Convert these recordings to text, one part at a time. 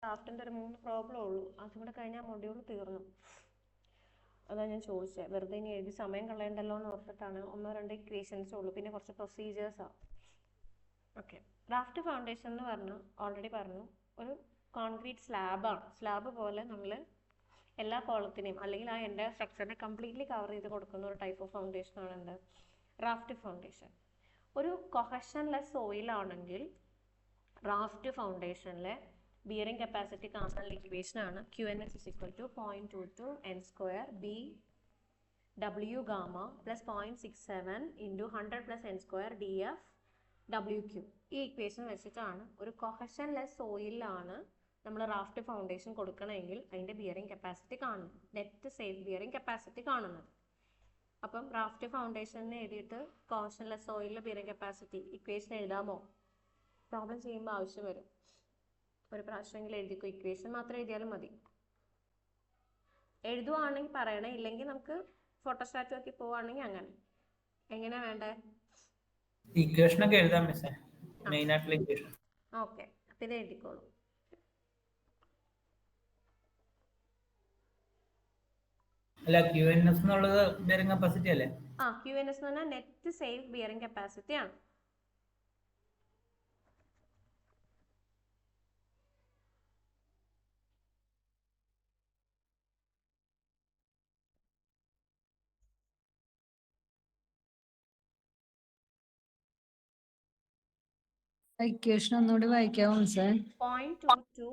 ഡ്രാഫ്റ്റിൻ്റെ ഒരു 3 പ്രോബ്ലം ഉള്ളൂ. അതും കൂടെ കഴിഞ്ഞാൽ മൊഡ്യൂൾ തീർന്നു. അതാണ് ഞാൻ ചോദിച്ചത്. വെറുതെ ഇനി എഴുതി സമയം കളയണ്ടല്ലോ എന്ന് ഓർത്തിട്ടാണ്. 1-2 ഇക്വേഷൻസേ ഉള്ളൂ, പിന്നെ കുറച്ച് പ്രൊസീജിയേഴ്സാണ്. ഓക്കെ, ഡ്രാഫ്റ്റ് ഫൗണ്ടേഷൻ എന്ന് പറഞ്ഞു, ഓൾറെഡി പറഞ്ഞു, ഒരു കോൺക്രീറ്റ് സ്ലാബാണ്. സ്ലാബ് പോലെ നമ്മൾ എല്ലാ കോളത്തിനെയും അല്ലെങ്കിൽ ആ എൻ്റെ സ്ട്രക്ചറിനെ കംപ്ലീറ്റ്ലി കവർ ചെയ്ത് കൊടുക്കുന്ന ഒരു ടൈപ്പ് ഓഫ് ഫൗണ്ടേഷൻ ആണ് എന്ത്, റാഫ്റ്റ് ഫൗണ്ടേഷൻ. ഒരു കൊഹഷൻലെസ് സോയിലാണെങ്കിൽ റാഫ്റ്റ് ഫൗണ്ടേഷനിലെ ബിയറിംഗ് കപ്പാസിറ്റി കാണാനുള്ള ഇക്വേഷൻ ആണ് QNH is equal to 0.22 n square B W gamma plus 0.67 into 100 plus n square DF WQ. ഈ ഇക്വേഷൻ വെച്ചിട്ടാണ് ഒരു കൊഹഷൻലെസ് സോയിലാണ് നമ്മൾ റാഫ്റ്റ് ഫൗണ്ടേഷൻ കൊടുക്കണമെങ്കിൽ അതിൻ്റെ ബിയറിംഗ് കപ്പാസിറ്റി കാണുന്നത്, നെറ്റ് സേഫ് ബിയറിംഗ് കപ്പാസിറ്റി കാണുന്നത്. അപ്പം റാഫ്റ്റ് ഫൗണ്ടേഷനെ എഴുതിയിട്ട് കൊഹഷൻലെസ് സോയിലിലെ ബിയറിംഗ് കപ്പാസിറ്റി ഇക്വേഷൻ എഴുതാമോ? പ്രോബ്ലം ചെയ്യുമ്പോൾ ആവശ്യം വരും. ഒരു പ്രാവശ്യമെങ്കിലും എഴുതിക്കോ, ഇക്വേഷൻ മാത്രം എഴുതിയാലും മതി. എഴുതുവാണെങ്കിൽ പറയണേ, ഇല്ലെങ്കിൽ നമുക്ക് ഫോട്ടോസ്റ്റാറ്റ് നോക്കി പോവാണെങ്കിൽ അങ്ങനെ. എങ്ങനെയാ വേണ്ടേ? ഇക്വേഷനൊക്കെ എഴുതാം മിസ്സേ, മെയിൻ ആയിട്ടുള്ള ഇക്വേഷൻ. ഓക്കെ, അപ്പം ഇത് എഴുതിക്കോളൂ. അല്ല, QNS എന്നുള്ളത് ബിയറിംഗ് കപ്പാസിറ്റി അല്ലേ? QNS എന്ന് പറഞ്ഞാൽ നെറ്റ് സേഫ് ബിയറിംഗ് കപ്പാസിറ്റി ആണ്. ഇക്വേഷൻ ഒന്നുകൂടി വായിക്കാമോ മിസ്സേ? 0.22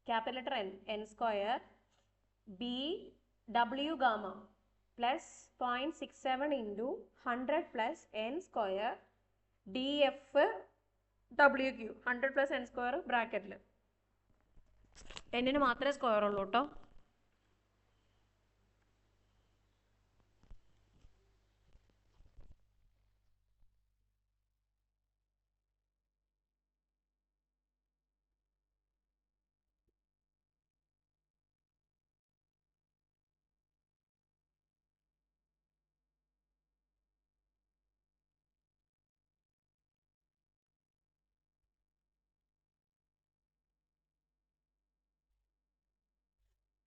capital letter n square B W gamma plus 0.67 into 100 plus n square DF WQ. 100 plus n square ബ്രാക്കറ്റിൽ. എന്നിന് മാത്രമേ സ്ക്വയർ ഉള്ളൂ കേട്ടോ.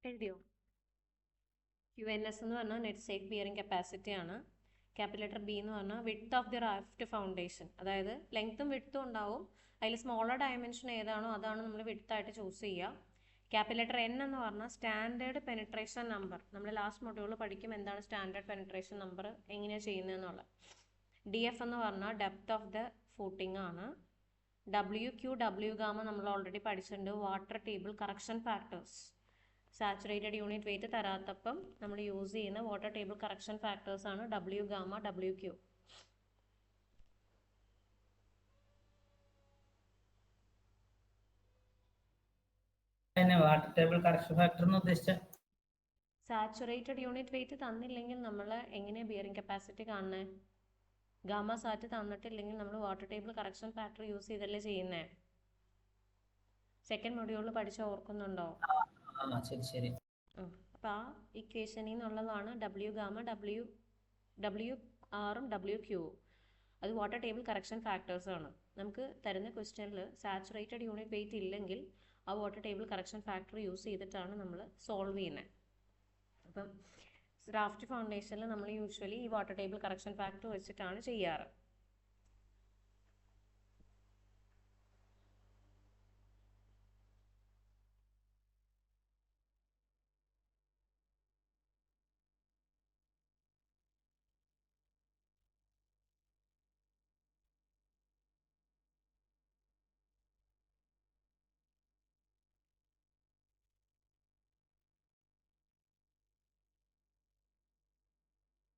എഴുതിയോ? QNS എന്ന് പറഞ്ഞാൽ നെറ്റ് സേഫ് ബിയറിംഗ് കപ്പാസിറ്റി ആണ്. ക്യാപിറ്റൽ ലെറ്റർ B എന്ന് പറഞ്ഞാൽ width of the raft foundation, അതായത് ലെങ്ത്തും വിഡ്ത്തും ഉണ്ടാവും. അതിൽ സ്മോളർ ഡയമെൻഷൻ ഏതാണോ അതാണ് നമ്മൾ വിഡ്ത്തായിട്ട് ചൂസ് ചെയ്യുക. ക്യാപിറ്റൽ ലെറ്റർ N എന്ന് പറഞ്ഞാൽ സ്റ്റാൻഡേർഡ് പെനിട്രേഷൻ നമ്പർ. നമ്മൾ ലാസ്റ്റ് മൊഡ്യൂളിൽ പഠിക്കും എന്താണ് സ്റ്റാൻഡേർഡ് പെനിട്രേഷൻ നമ്പർ, എങ്ങനെയാണ് ചെയ്യുന്നതെന്നുള്ളത്. DF എന്ന് പറഞ്ഞാൽ ഡെപ്ത് ഓഫ് ദ ഫൂട്ടിംഗ് ആണ്. WQ W ഗാമ നമ്മൾ ഓൾറെഡി പഠിച്ചിട്ടുണ്ട്, water table correction factors. Saturated unit weight തരാത്തപ്പം നമ്മൾ യൂസ് ചെയ്യുന്ന വാട്ടർ ടേബിൾ കറക്ഷൻ ഫാക്ടേഴ്സ് ആണ് W gamma WQ. Water table correction factor എന്ന് ഉദ്ദേശിച്ചാൽ സാച്ചുറേറ്റഡ് യൂണിറ്റ് വെയിറ്റ് തന്നില്ലെങ്കിൽ നമ്മൾ എങ്ങനെയാണ് ബിയറിംഗ് കപ്പാസിറ്റി കാണുന്നത്? ഗാമ സാറ്റ് തന്നിട്ടില്ലെങ്കിൽ നമ്മൾ water table correction factor use ചെയ്തല്ലേ ചെയ്യുന്നത്. സെക്കൻഡ് മൊഡ്യൂളിൽ പഠിച്ച ഓർക്കുന്നുണ്ടോ? ശരി. അപ്പോൾ ആ ഇക്വേഷനിൽ നിന്നുള്ളതാണ് W ഗാമ WR WQ. അത് വാട്ടർ ടേബിൾ കറക്ഷൻ ഫാക്ടേഴ്സ് ആണ്. നമുക്ക് തരുന്ന ക്വസ്റ്റ്യനിൽ സാച്ചുറേറ്റഡ് യൂണിറ്റ് വെയിറ്റ് ഇല്ലെങ്കിൽ ആ water table correction factor use ചെയ്തിട്ടാണ് നമ്മൾ സോൾവ് ചെയ്യുന്നത്. അപ്പം റാഫ്റ്റ് ഫൗണ്ടേഷനിൽ നമ്മൾ യൂഷ്വലി ഈ വാട്ടർ ടേബിൾ കറക്ഷൻ ഫാക്ടർ വെച്ചിട്ടാണ് ചെയ്യാറ്.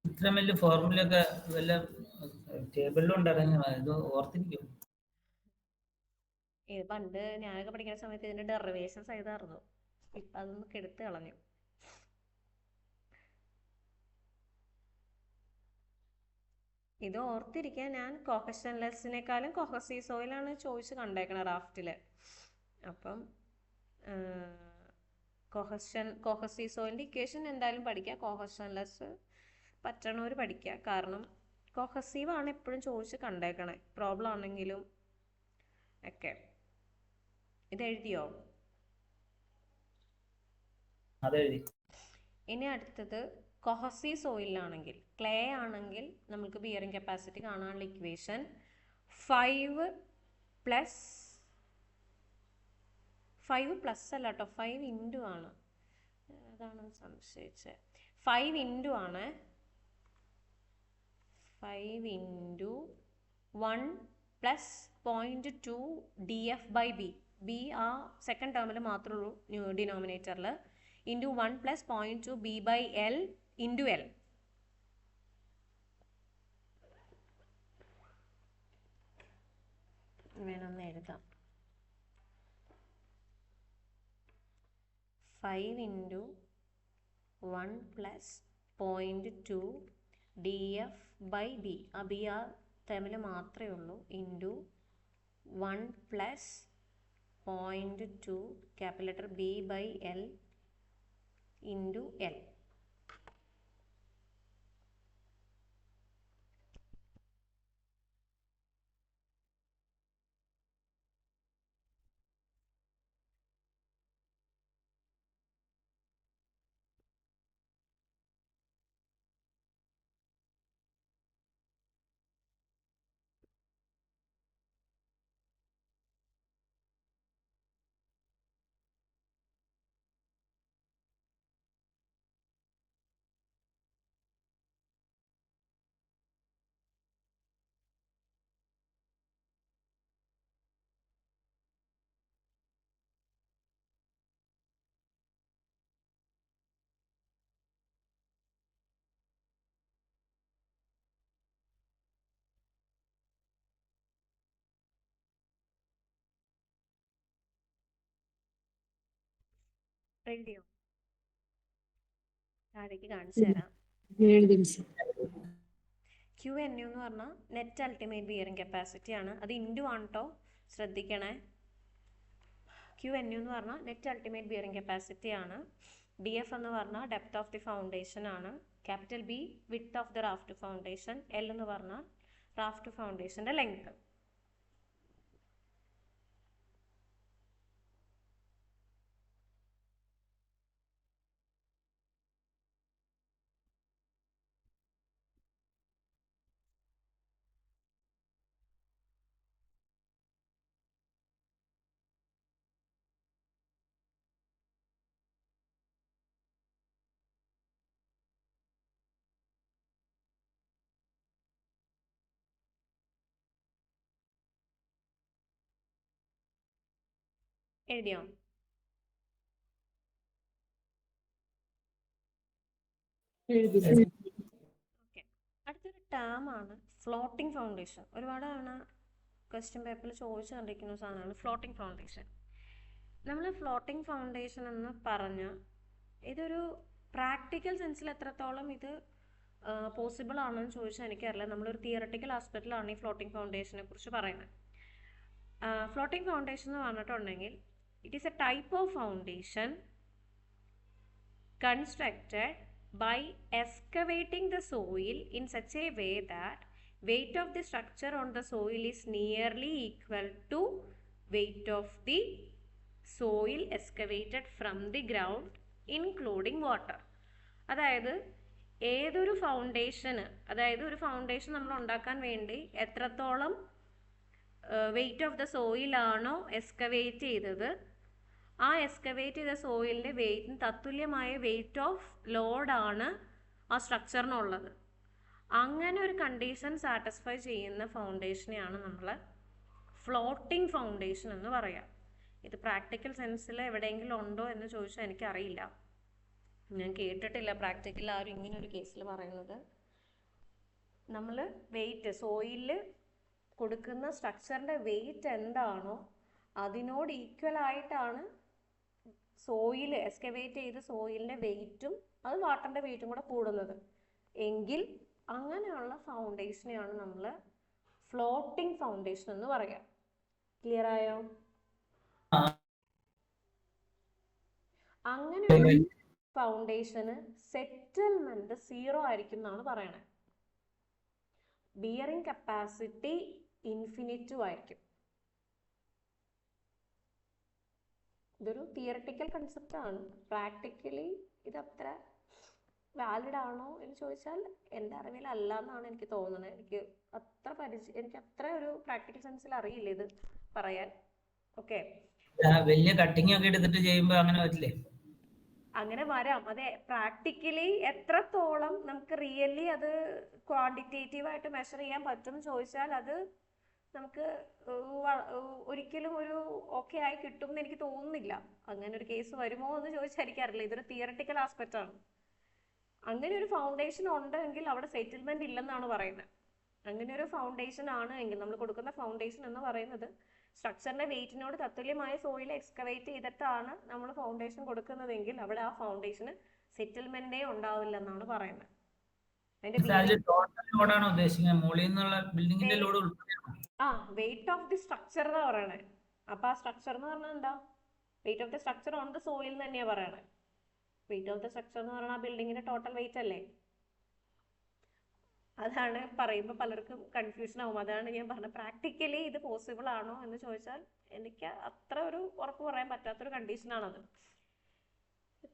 ഇത്ര വലിയ ഫോർമുല ഒക്കെ വല്ല ടേബിളിലും ഉണ്ടായിരുന്നു, ഇത് ഓർത്തിരിക്കും. ഇത് പണ്ട് ഞാനൊക്കെ പഠിക്കുന്ന സമയത്ത് ഇതിന്റെ ഡെറിവേഷൻസ് ചെയ്തായിരുന്നു. ഇപ്പം അതൊന്നും എടുത്ത് കളഞ്ഞു. ഇത് ഓർത്തിരിക്കാൻ ഞാൻ കൊഹഷൻലെസ്സിനേക്കാളും കൊഹസീവ് സോയിലാണ് ചോദിച്ച് കണ്ടേക്കണത് റാഫ്റ്റിൽ. അപ്പം കൊഹസീവ് സോയിലിൻ്റെ ഇക്വേഷൻ എന്തായാലും പഠിക്കുക, കൊഹഷൻലെസ് പറ്റണവർ പഠിക്കുക. കാരണം കൊഹസീവ് ആണ് എപ്പോഴും ചോദിച്ച് കണ്ടേക്കണേ, പ്രോബ്ലം ആണെങ്കിലും ഒക്കെ. ഇത് എഴുതിയോ? അതെഴുതി. ഇനി അടുത്തത് കൊഹസി സോയിലാണെങ്കിൽ, ക്ലേ ആണെങ്കിൽ നമുക്ക് ബിയറിംഗ് കപ്പാസിറ്റി കാണാനുള്ള ഇക്വേഷൻ 5 പ്ലസ് അല്ല കേട്ടോ, 5 ഇൻറ്റു ആണ്. അതാണ് സംശയിച്ചത്. 5 ഇൻറ്റു ആണ്. 5 into 1 plus 0.2 DF by B. B ആ സെക്കൻഡ് ടേമിൽ മാത്രമേ ഉള്ളൂ ഡിനോമിനേറ്ററിൽ. Into 1 plus 0.2 B by L into L. വേണമെന്ന് എഴുതാം. 5 into 1 plus 0.2 DF by B, ആ ബി ആ ടേമിൽ മാത്രമേ ഉള്ളൂ, into 1 plus 0.2 capital letter B by L into L. എഴുതിയോ? താഴേക്ക് കാണിച്ചു തരാം. എഴുതി മിസ്. ക്യു എൻ യു എന്ന് പറഞ്ഞാൽ നെറ്റ് അൾട്ടിമേറ്റ് ബിയറിംഗ് കപ്പാസിറ്റി ആണ്. അത് ഇൻറ്റു ആണ് കേട്ടോ, ശ്രദ്ധിക്കണേ. ക്യു എൻ യു എന്ന് പറഞ്ഞാൽ നെറ്റ് അൾട്ടിമേറ്റ് ബിയറിംഗ് കപ്പാസിറ്റി ആണ്. ഡി എഫ് എന്ന് പറഞ്ഞാൽ ഡെപ്ത് ഓഫ് ദി ഫൗണ്ടേഷൻ ആണ്. Capital B width of the raft foundation. L എന്ന് പറഞ്ഞാൽ റാഫ്റ്റ് ഫൗണ്ടേഷൻ്റെ ലെങ്ത്. എഴുതിയോ? എഴുതി. ഓക്കെ. അടുത്തൊരു ടേം ആണ് ഫ്ലോട്ടിംഗ് ഫൗണ്ടേഷൻ. ഒരുപാട് തവണ ക്വസ്റ്റ്യൻ പേപ്പറിൽ ചോദിച്ചു കണ്ടിരിക്കുന്ന സാധനമാണ് ഫ്ലോട്ടിംഗ് ഫൗണ്ടേഷൻ. നമ്മൾ ഫ്ലോട്ടിംഗ് ഫൗണ്ടേഷൻ എന്ന് പറഞ്ഞാൽ ഇതൊരു പ്രാക്ടിക്കൽ സെൻസിൽ എത്രത്തോളം ഇത് പോസിബിൾ ആണെന്ന് ചോദിച്ചാൽ എനിക്കറിയില്ല. നമ്മളൊരു തിയറട്ടിക്കൽ ആസ്പെക്റ്റിലാണ് ഈ ഫ്ലോട്ടിംഗ് ഫൗണ്ടേഷനെ കുറിച്ച് പറയുന്നത്. ഫ്ലോട്ടിംഗ് ഫൗണ്ടേഷൻ എന്ന് പറഞ്ഞിട്ടുണ്ടെങ്കിൽ it is A type of foundation constructed by excavating the soil in such a way that weight of the structure on the soil is nearly equal to weight of the soil excavated from the ground including water. അതായത് ഏതൊരു ഫൗണ്ടേഷന്, അതായത് ഒരു foundation നമ്മൾ ഉണ്ടാക്കാൻ വേണ്ടി എത്രത്തോളം wait of the സോയിലാണോ excavate ചെയ്തത്, ആ എക്സ്കവേറ്റ് ചെയ്ത സോയിലിൻ്റെ വെയിറ്റിന് തത്തുല്യമായ വെയിറ്റ് ഓഫ് ലോഡാണ് ആ സ്ട്രക്ചറിനുള്ളത്. അങ്ങനെ ഒരു കണ്ടീഷൻ സാറ്റിസ്ഫൈ ചെയ്യുന്ന ഫൗണ്ടേഷനെയാണ് നമ്മൾ ഫ്ലോട്ടിംഗ് ഫൗണ്ടേഷൻ എന്ന് പറയാം. ഇത് പ്രാക്ടിക്കൽ സെൻസിൽ എവിടെയെങ്കിലും ഉണ്ടോ എന്ന് ചോദിച്ചാൽ എനിക്കറിയില്ല. ഞാൻ കേട്ടിട്ടില്ല പ്രാക്ടിക്കൽ ആരും ഇങ്ങനെ ഒരു കേസിൽ പറയുന്നത്. നമ്മൾ വെയിറ്റ് സോയിലിൽ കൊടുക്കുന്ന സ്ട്രക്ചറിൻ്റെ വെയിറ്റ് എന്താണോ അതിനോട് ഈക്വൽ ആയിട്ടാണ് സോയിൽ എക്സ്കവേറ്റ് ചെയ്ത സോയിലിൻ്റെ വെയിറ്റും അത് വാട്ടറിൻ്റെ വെയിറ്റും കൂടെ കൂടുന്നത് എങ്കിൽ അങ്ങനെയുള്ള ഫൗണ്ടേഷനെയാണ് നമ്മൾ ഫ്ലോട്ടിംഗ് ഫൗണ്ടേഷൻ എന്ന് പറയാം. ക്ലിയർ ആയോ? അങ്ങനെ ഫൗണ്ടേഷന് സെറ്റിൽമെന്റ് 0 ആയിരിക്കും എന്നാണ് പറയണത്. ബിയറിംഗ് കപ്പാസിറ്റി ഇൻഫിനിറ്റും ആയിരിക്കും. ഇതൊരു തിയറട്ടിക്കൽ കൺസെപ്റ്റ് ആണ്. പ്രാക്ടിക്കലി ഇത് അത്ര വാലിഡ് ആണോ എന്ന് ചോദിച്ചാൽ എൻ്റെ അറിവിൽ അല്ല എന്നാണ് എനിക്ക് തോന്നുന്നത്. എനിക്ക് അത്ര ഒരു പ്രാക്ടിക്കൽ സെൻസിൽ അറിയില്ല ഇത് പറയാൻ. ഓക്കെ, വലിയ കട്ടിങ് ഒക്കെ എടുത്തിട്ട് ചെയ്യുമ്പോ അങ്ങനെ പറ്റില്ലേ? അങ്ങനെ വരാം. അതെ, പ്രാക്ടിക്കലി എത്രത്തോളം നമുക്ക് റിയലി അത് ക്വാണ്ടിറ്റേറ്റീവ് ആയിട്ട് മെഷർ ചെയ്യാൻ പറ്റും ചോദിച്ചാൽ അത് നമുക്ക് ഒരിക്കലും ഒരു ഓക്കെ ആയി കിട്ടും എന്ന് എനിക്ക് തോന്നുന്നില്ല. അങ്ങനെ ഒരു കേസ് വരുമോ എന്ന് ചോദിച്ചാൽ എനിക്കറിയില്ല. ഇതൊരു തിയറട്ടിക്കൽ ആസ്പെക്റ്റ് ആണ്. അങ്ങനെ ഒരു ഫൗണ്ടേഷൻ ഉണ്ടെങ്കിൽ അവിടെ സെറ്റിൽമെന്റ് ഇല്ലെന്നാണ് പറയുന്നത്. അങ്ങനെ ഒരു ഫൗണ്ടേഷൻ ആണ് എങ്കിൽ നമ്മൾ കൊടുക്കുന്ന ഫൗണ്ടേഷൻ എന്ന് പറയുന്നത് സ്ട്രക്ചറിന്റെ വെയിറ്റിനോട് തത്തുല്യമായ സോയിൽ എക്സ്കവേറ്റ് ചെയ്തിട്ടാണ് നമ്മൾ ഫൗണ്ടേഷൻ കൊടുക്കുന്നതെങ്കിൽ അവിടെ ആ ഫൗണ്ടേഷന് സെറ്റിൽമെന്റേ ഉണ്ടാവില്ല എന്നാണ് പറയുന്നത്. വെയിറ്റ് ഓഫ് ദി സ്ട്രക്ചർ എന്ന് പറയണേ. അപ്പൊ ആ സ്ട്രക്ചർ എന്ന് പറഞ്ഞാൽ എന്താ? Weight of the structure on the soil തന്നെയാ പറയണേ. വെയിറ്റ് ഓഫ് ദ സ്ട്രക്ചർ എന്ന് പറഞ്ഞാൽ ആ ബിൽഡിങ്ങിന്റെ ടോട്ടൽ വെയിറ്റ് അല്ലേ? അതാണ് പറയുമ്പോൾ പലർക്കും കൺഫ്യൂഷൻ ആവും. അതാണ് ഞാൻ പറഞ്ഞത്, പ്രാക്ടിക്കലി ഇത് പോസിബിൾ ആണോ എന്ന് ചോദിച്ചാൽ എനിക്ക് അത്ര ഒരു ഉറപ്പ് പറയാൻ പറ്റാത്തൊരു കണ്ടീഷനാണത്.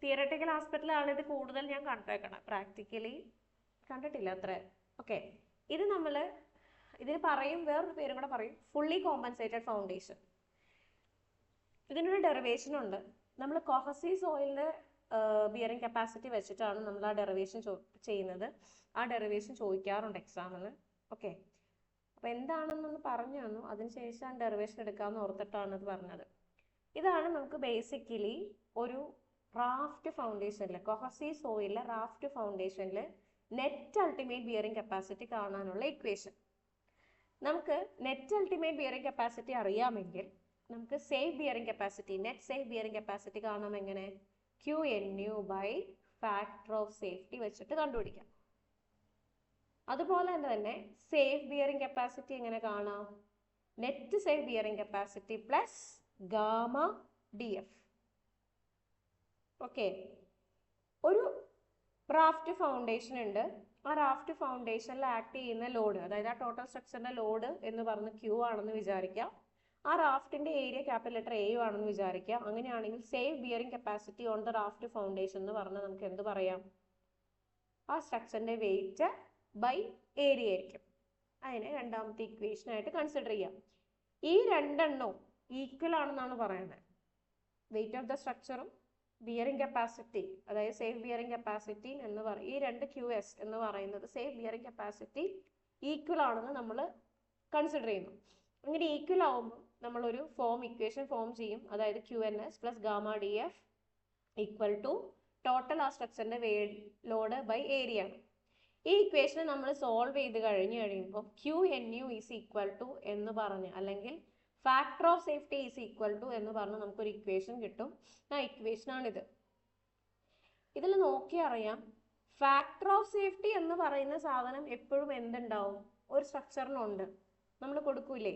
തിയറട്ടിക്കൽ ആസ്പെക്റ്റിലാണ് ഇത് കൂടുതൽ ഞാൻ കണ്ടേക്കണം, പ്രാക്ടിക്കലി കണ്ടിട്ടില്ല അത്ര. ഓക്കെ, ഇത് ഇതിന് പറയും, വേറൊരു പേരും കൂടെ പറയും, ഫുള്ളി കോമ്പൻസേറ്റഡ് ഫൗണ്ടേഷൻ. ഇതിനൊരു ഡെറിവേഷൻ ഉണ്ട്. നമ്മൾ കൊഹസീവ് സോയിലിന്റെ ബിയറിംഗ് കപ്പാസിറ്റി വെച്ചിട്ടാണ് നമ്മൾ ആ ഡെറിവേഷൻ ചെയ്യുന്നത്. ആ ഡെറിവേഷൻ ചോദിക്കാറുണ്ട് എക്സാമിന്. ഓക്കെ, അപ്പൊ എന്താണെന്നൊന്ന് പറഞ്ഞു തന്നു, അതിനുശേഷം ആ ഡെറിവേഷൻ എടുക്കാമെന്ന് ഓർത്തിട്ടാണ് ഇത് പറഞ്ഞത്. ഇതാണ് നമുക്ക് ബേസിക്കലി ഒരു റാഫ്റ്റ് ഫൗണ്ടേഷനിൽ, കൊഹസീവ് സോയിലിലെ റാഫ്റ്റ് ഫൗണ്ടേഷനിൽ നെറ്റ് അൾട്ടിമേറ്റ് ബിയറിംഗ് കപ്പാസിറ്റി കാണാനുള്ള ഇക്വേഷൻ. നമുക്ക് നെറ്റ് അൾട്ടിമേറ്റ് ബിയറിംഗ് കപ്പാസിറ്റി അറിയാമെങ്കിൽ നമുക്ക് safe bearing capacity, net safe bearing capacity കാണാം. എങ്ങനെ? QNU by factor of safety വെച്ചിട്ട് കണ്ടുപിടിക്കാം. അതുപോലെ തന്നെ സേഫ് ബിയറിംഗ് കപ്പാസിറ്റി എങ്ങനെ കാണാം? Net safe bearing capacity plus gamma DF. Okay, ഒരു റാഫ്റ്റ് ഫൗണ്ടേഷൻ ഉണ്ട്. ആ റാഫ്റ്റ് ഫൗണ്ടേഷനിൽ ആക്ട് ചെയ്യുന്ന ലോഡ്, അതായത് ആ ടോട്ടൽ സ്ട്രക്ചറിന്റെ ലോഡ് എന്ന് പറഞ്ഞ് Q ആണെന്ന് വിചാരിക്കാം. ആ റാഫ്റ്റിന്റെ ഏരിയ ക്യാപിറ്റൽ ലെറ്റർ A ആണെന്ന് വിചാരിക്കാം. അങ്ങനെയാണെങ്കിൽ safe bearing capacity on the raft foundation എന്ന് പറഞ്ഞാൽ നമുക്ക് എന്ത് പറയാം? ആ സ്ട്രക്ചറിന്റെ വെയിറ്റ് ബൈ ഏരിയ ആയിരിക്കും. അതിനെ രണ്ടാമത്തെ ഇക്വേഷൻ ആയിട്ട് കൺസിഡർ ചെയ്യാം. ഈ രണ്ടെണ്ണവും ഈക്വൽ ആണെന്നാണ് പറയുന്നത്. വെയിറ്റ് ഓഫ് ദ സ്ട്രക്ചറും ബിയറിംഗ് കപ്പാസിറ്റി, അതായത് സേഫ് ബിയറിംഗ് കപ്പാസിറ്റി എന്ന് പറയും, ഈ രണ്ട് QS എന്ന് പറയുന്നത് സേഫ് ബിയറിംഗ് കപ്പാസിറ്റി ഈക്വൽ ആണെന്ന് നമ്മൾ കൺസിഡർ ചെയ്യുന്നു. അങ്ങനെ ഈക്വൽ ആവുമ്പോൾ നമ്മളൊരു ഇക്വേഷൻ ഫോം ചെയ്യും. അതായത് QNS plus gamma DF equal to total ആ സ്ട്രക്ചറിന്റെ ലോഡ് ബൈ ഏരിയ ആണ്. ഈ ഇക്വേഷനെ നമ്മൾ സോൾവ് ചെയ്ത് കഴിയുമ്പോൾ QNU ഈസ് ഈക്വൽ ടു എന്ന് പറഞ്ഞ്, അല്ലെങ്കിൽ factor of safety is equal to എന്ന് പറഞ്ഞ് നമുക്കൊരു ഇക്വേഷൻ കിട്ടും. ആ ഇക്വേഷനാണിത്. ഇതിൽ നോക്കി അറിയാം, ഫാക്ടർ ഓഫ് സേഫ്റ്റി എന്ന് പറയുന്ന സാധനം എപ്പോഴും എന്തുണ്ടാവും? ഒരു സ്ട്രക്ചറിനുണ്ട്, നമ്മൾ കൊടുക്കൂലേ?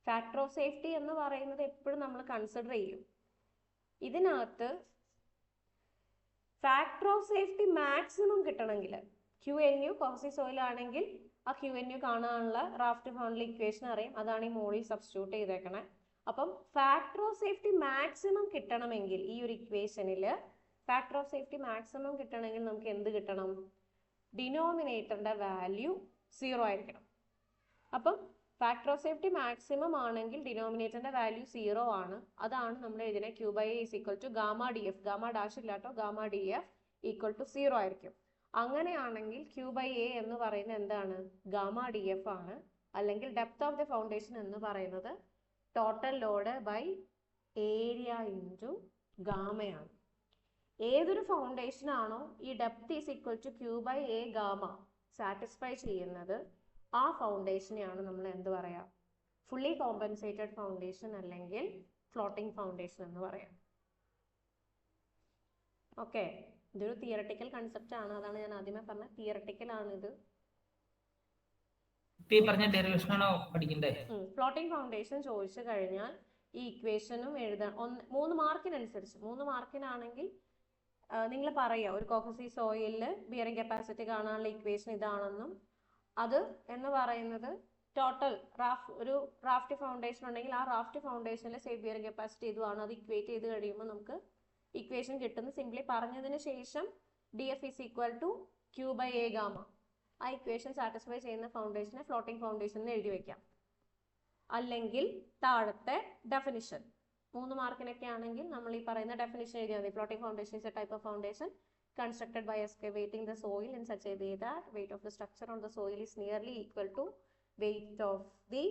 ഫാക്ടർ ഓഫ് സേഫ്റ്റി എന്ന് പറയുന്നത് എപ്പോഴും നമ്മൾ കൺസിഡർ ചെയ്യും. ഇതിനകത്ത് ഫാക്ടർ ഓഫ് സേഫ്റ്റി മാക്സിമം കിട്ടണമെങ്കിൽ QNU കോഹസീവ് സോയിൽ ആണെങ്കിൽ ആ QNU കാണാനുള്ള റാഫ്റ്റ് ഫൗണ്ടിൽ ഇക്വേഷൻ അറിയാം. അതാണ് ഈ മോളിൽ സബ്സ്റ്റിറ്റ്യൂട്ട് ചെയ്തേക്കണേ. അപ്പം ഫാക്ടർ ഓഫ് സേഫ്റ്റി മാക്സിമം കിട്ടണമെങ്കിൽ ഈ ഒരു ഇക്വേഷനിൽ ഫാക്ടർ ഓഫ് സേഫ്റ്റി മാക്സിമം കിട്ടണമെങ്കിൽ നമുക്ക് എന്ത് കിട്ടണം? ഡിനോമിനേറ്ററിന്റെ വാല്യൂ 0 ആയിരിക്കണം. അപ്പം ഫാക്ടർ ഓഫ് സേഫ്റ്റി മാക്സിമം ആണെങ്കിൽ ഡിനോമിനേറ്ററിന്റെ വാല്യൂ 0 ആണ്. അതാണ് നമ്മൾ എഴുതിനെ Q/A is equal to gamma DF, gamma dash ഇല്ലാട്ടോ, ഗാമ DF ഈക്വൽ ടു 0 ആയിരിക്കും. അങ്ങനെയാണെങ്കിൽ Q/A എന്ന് പറയുന്നത് എന്താണ്? ഗാമ DF ആണ്. അല്ലെങ്കിൽ ഡെപ്ത് ഓഫ് ദി ഫൗണ്ടേഷൻ എന്ന് പറയുന്നത് total load by area into ഗാമയാണ്. ഏതൊരു ഫൗണ്ടേഷൻ ആണോ ഈ depth is equal to Q/A gamma satisfy ചെയ്യുന്നത്, ആ ഫൗണ്ടേഷനെയാണ് നമ്മൾ എന്ത് പറയാ? ഫുള്ളി കോമ്പൻസേറ്റഡ് ഫൗണ്ടേഷൻ അല്ലെങ്കിൽ ഫ്ലോട്ടിംഗ് ഫൗണ്ടേഷൻ എന്ന് പറയാം. ഓക്കെ, ഇതൊരു തിയറട്ടിക്കൽ കൺസെപ്റ്റ് ആണ്. അതാണ് ഞാൻ ആദ്യമേ പറഞ്ഞത്, തിയറട്ടിക്കൽ ആണ് ഇത്. ഫ്ലോട്ടിംഗ് ഫൗണ്ടേഷൻ ചോദിച്ചു കഴിഞ്ഞാൽ ഈ ഇക്വേഷനും എഴുതാൻ 3 മാർക്കിനനുസരിച്ച്, 3 മാർക്കിനാണെങ്കിൽ നിങ്ങൾ പറയുക ഒരു കോഹസീവ് സോയിലിൽ ബിയറിംഗ് കപ്പാസിറ്റി കാണാനുള്ള ഇക്വേഷൻ ഇതാണെന്നും, അത് എന്ന് പറയുന്നത് ടോട്ടൽ ഒരു റാഫ്റ്റ് ഫൗണ്ടേഷൻ ഉണ്ടെങ്കിൽ ആ റാഫ്റ്റ് ഫൗണ്ടേഷനിലെ സേഫ് ബിയറിംഗ് കപ്പാസിറ്റി ഇതുമാണ്. അത് ഇക്വേറ്റ് ചെയ്ത് കഴിയുമ്പോൾ നമുക്ക് ഇക്വേഷൻ കിട്ടുന്നു. സിംപ്ലി പറഞ്ഞതിന് ശേഷം DF is equal to Q/A gamma. ആ ഇക്വേഷൻ സാറ്റിസ്ഫൈ ചെയ്യുന്ന ഫൗണ്ടേഷനെ ഫ്ലോട്ടിംഗ് ഫൗണ്ടേഷൻ എന്ന് എഴുതി വെക്കാം. അല്ലെങ്കിൽ താഴത്തെ ഡെഫിനിഷൻ 3 മാർക്കിനൊക്കെ ആണെങ്കിൽ നമ്മൾ ഈ പറയുന്ന ഡെഫിനിഷൻ എഴുതിയാൽ മതി. Floating foundation is A type of foundation constructed by excavating the soil in such a way that weight of the structure on the soil is nearly equal to weight of the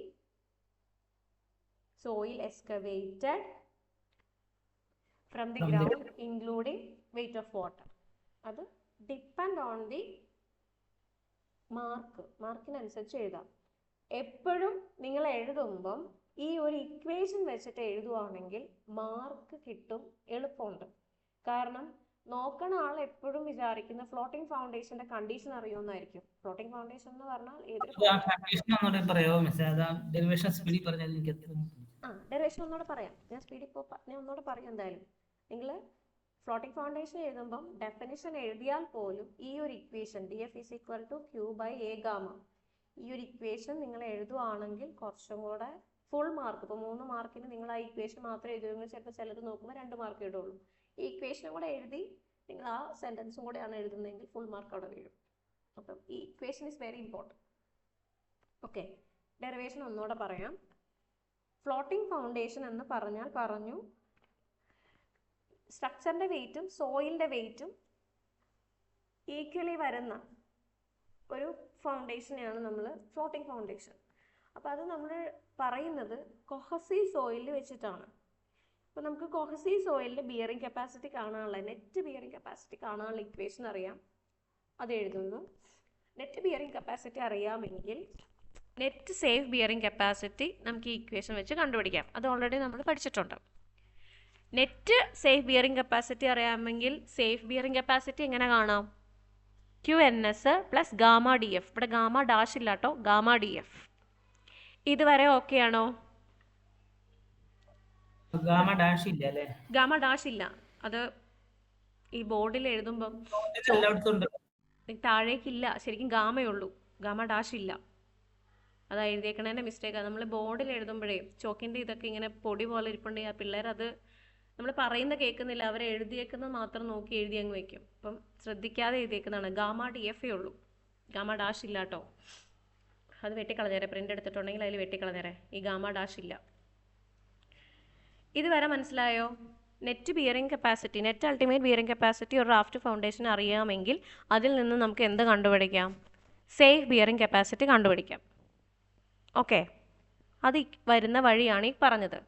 soil excavated from the ground including weight of water. അത് depend on the മാർക്കിനനുസരിച്ച് എഴുതാം. എപ്പോഴും നിങ്ങൾ എഴുതുമ്പം ഈ ഒരു equation വെച്ചിട്ട് എഴുതുവാണെങ്കിൽ mark കിട്ടും, എളുപ്പമുണ്ട്. കാരണം നോക്കണ ആൾ എപ്പോഴും വിചാരിക്കുന്ന ഫ്ലോട്ടിംഗ് ഫൗണ്ടേഷന്റെ കണ്ടീഷൻ അറിയുമെന്നായിരിക്കും. ഫ്ലോട്ടിംഗ് ഫൗണ്ടേഷൻ എന്ന് പറഞ്ഞാൽ ഡെറിവേഷൻ ഒന്നുകൂടെ പറയാം. ഞാൻ ഒന്നുകൂടെ പറയാം. എന്തായാലും നിങ്ങൾ ഫ്ലോട്ടിംഗ് ഫൗണ്ടേഷൻ എഴുതുമ്പം ഡെഫിനിഷൻ എഴുതിയാൽ പോലും ഈ ഒരു equation DF is equal to Q/A gamma, ഈ ഒരു ഇക്വേഷൻ നിങ്ങൾ എഴുതുവാണെങ്കിൽ കുറച്ചും കൂടെ ഫുൾ മാർക്ക്. ഇപ്പോൾ 3 മാർക്കിന് നിങ്ങൾ ആ ഇക്വേഷൻ മാത്രം എഴുതുമെങ്കിൽ ചിലപ്പോൾ ചിലർ നോക്കുമ്പോൾ 2 മാർക്ക് ഇടുള്ളൂ. ഈ ഇക്വേഷനും കൂടെ എഴുതി നിങ്ങൾ ആ സെൻറ്റൻസും കൂടെയാണ് എഴുതുന്നതെങ്കിൽ ഫുൾ മാർക്ക് അവിടെ വീഴും. അപ്പം ഈ equation is very important. Okay, derivation ഒന്നുകൂടെ പറയാം. ഫ്ലോട്ടിംഗ് ഫൗണ്ടേഷൻ എന്ന് പറഞ്ഞു സ്ട്രക്ചറിൻ്റെ വെയിറ്റും സോയിലിൻ്റെ വെയിറ്റും ഈക്വലി വരുന്ന ഒരു ഫൗണ്ടേഷനെയാണ് നമ്മൾ ഫ്ലോട്ടിംഗ് ഫൗണ്ടേഷൻ. അപ്പോൾ അത് നമ്മൾ പറയുന്നത് കൊഹസീവ് സോയിലിൽ വെച്ചിട്ടാണ്. അപ്പോൾ നമുക്ക് കൊഹസീവ് സോയിലിൻ്റെ ബിയറിംഗ് കപ്പാസിറ്റി കാണാനുള്ള നെറ്റ് ബിയറിംഗ് കപ്പാസിറ്റി കാണാനുള്ള ഇക്വേഷൻ അറിയാം, അത് എഴുതുന്നു. നെറ്റ് ബിയറിംഗ് കപ്പാസിറ്റി അറിയാമെങ്കിൽ നെറ്റ് സേഫ് ബിയറിംഗ് കപ്പാസിറ്റി നമുക്ക് ഈ ഇക്വേഷൻ വെച്ച് കണ്ടുപിടിക്കാം. അത് ഓൾറെഡി നമ്മൾ പഠിച്ചിട്ടുണ്ട്. നെറ്റ് സേഫ് ബിയറിംഗ് കപ്പാസിറ്റി അറിയാമെങ്കിൽ സേഫ് ബിയറിംഗ് കപ്പാസിറ്റി എങ്ങനെ കാണാം? QNS plus gamma DF. ഇവിടെ ഗാമ ഡാഷ് ഇല്ല കേട്ടോ, ഗാമ DF. ഇതുവരെ ഓക്കെ ആണോ? ഗാമ ഡാഷ് ഇല്ല അല്ലേ? ഗാമ ഡാഷ് ഇല്ല. അത് ഈ ബോർഡിൽ എഴുതുമ്പം താഴേക്കില്ല, ശരിക്കും ഗാമയുള്ളൂ, ഗാമ ഡാഷ് ഇല്ല. അത് എഴുതിയേക്കണേൻ്റെ മിസ്റ്റേക്കാണ്. നമ്മൾ ബോർഡിൽ എഴുതുമ്പോഴേ ചോക്കിൻ്റെ ഇതൊക്കെ ഇങ്ങനെ പൊടി പോലെ ഇരിപ്പുണ്ടെങ്കിൽ ആ പിള്ളേർ അത് നമ്മൾ പറയുന്ന കേൾക്കുന്നില്ല, അവർ എഴുതിയേക്കുന്നത് മാത്രം നോക്കി എഴുതി അങ്ങ് വയ്ക്കും. അപ്പം ശ്രദ്ധിക്കാതെ എഴുതിയേക്കുന്നതാണ്. ഗാമ DF ഉള്ളൂ, ഗാമ ഡാഷ് ഇല്ല കേട്ടോ. അത് വെട്ടിക്കളഞ്ഞേരെ, പ്രിൻ്റ് എടുത്തിട്ടുണ്ടെങ്കിൽ അതിൽ വെട്ടിക്കളഞ്ഞേരെ. ഈ ഗാമ ഡാഷ് ഇല്ല. ഇതുവരെ മനസ്സിലായോ? Net bearing capacity, net ultimate bearing capacity ഒരു റാഫ്റ്റ് ഫൗണ്ടേഷൻ അറിയാമെങ്കിൽ അതിൽ നിന്ന് നമുക്ക് എന്ത് കണ്ടുപിടിക്കാം? സേഫ് ബിയറിംഗ് കപ്പാസിറ്റി കണ്ടുപിടിക്കാം. ഓക്കെ, അത് വരുന്ന വഴിയാണ് ഈ പറഞ്ഞത്.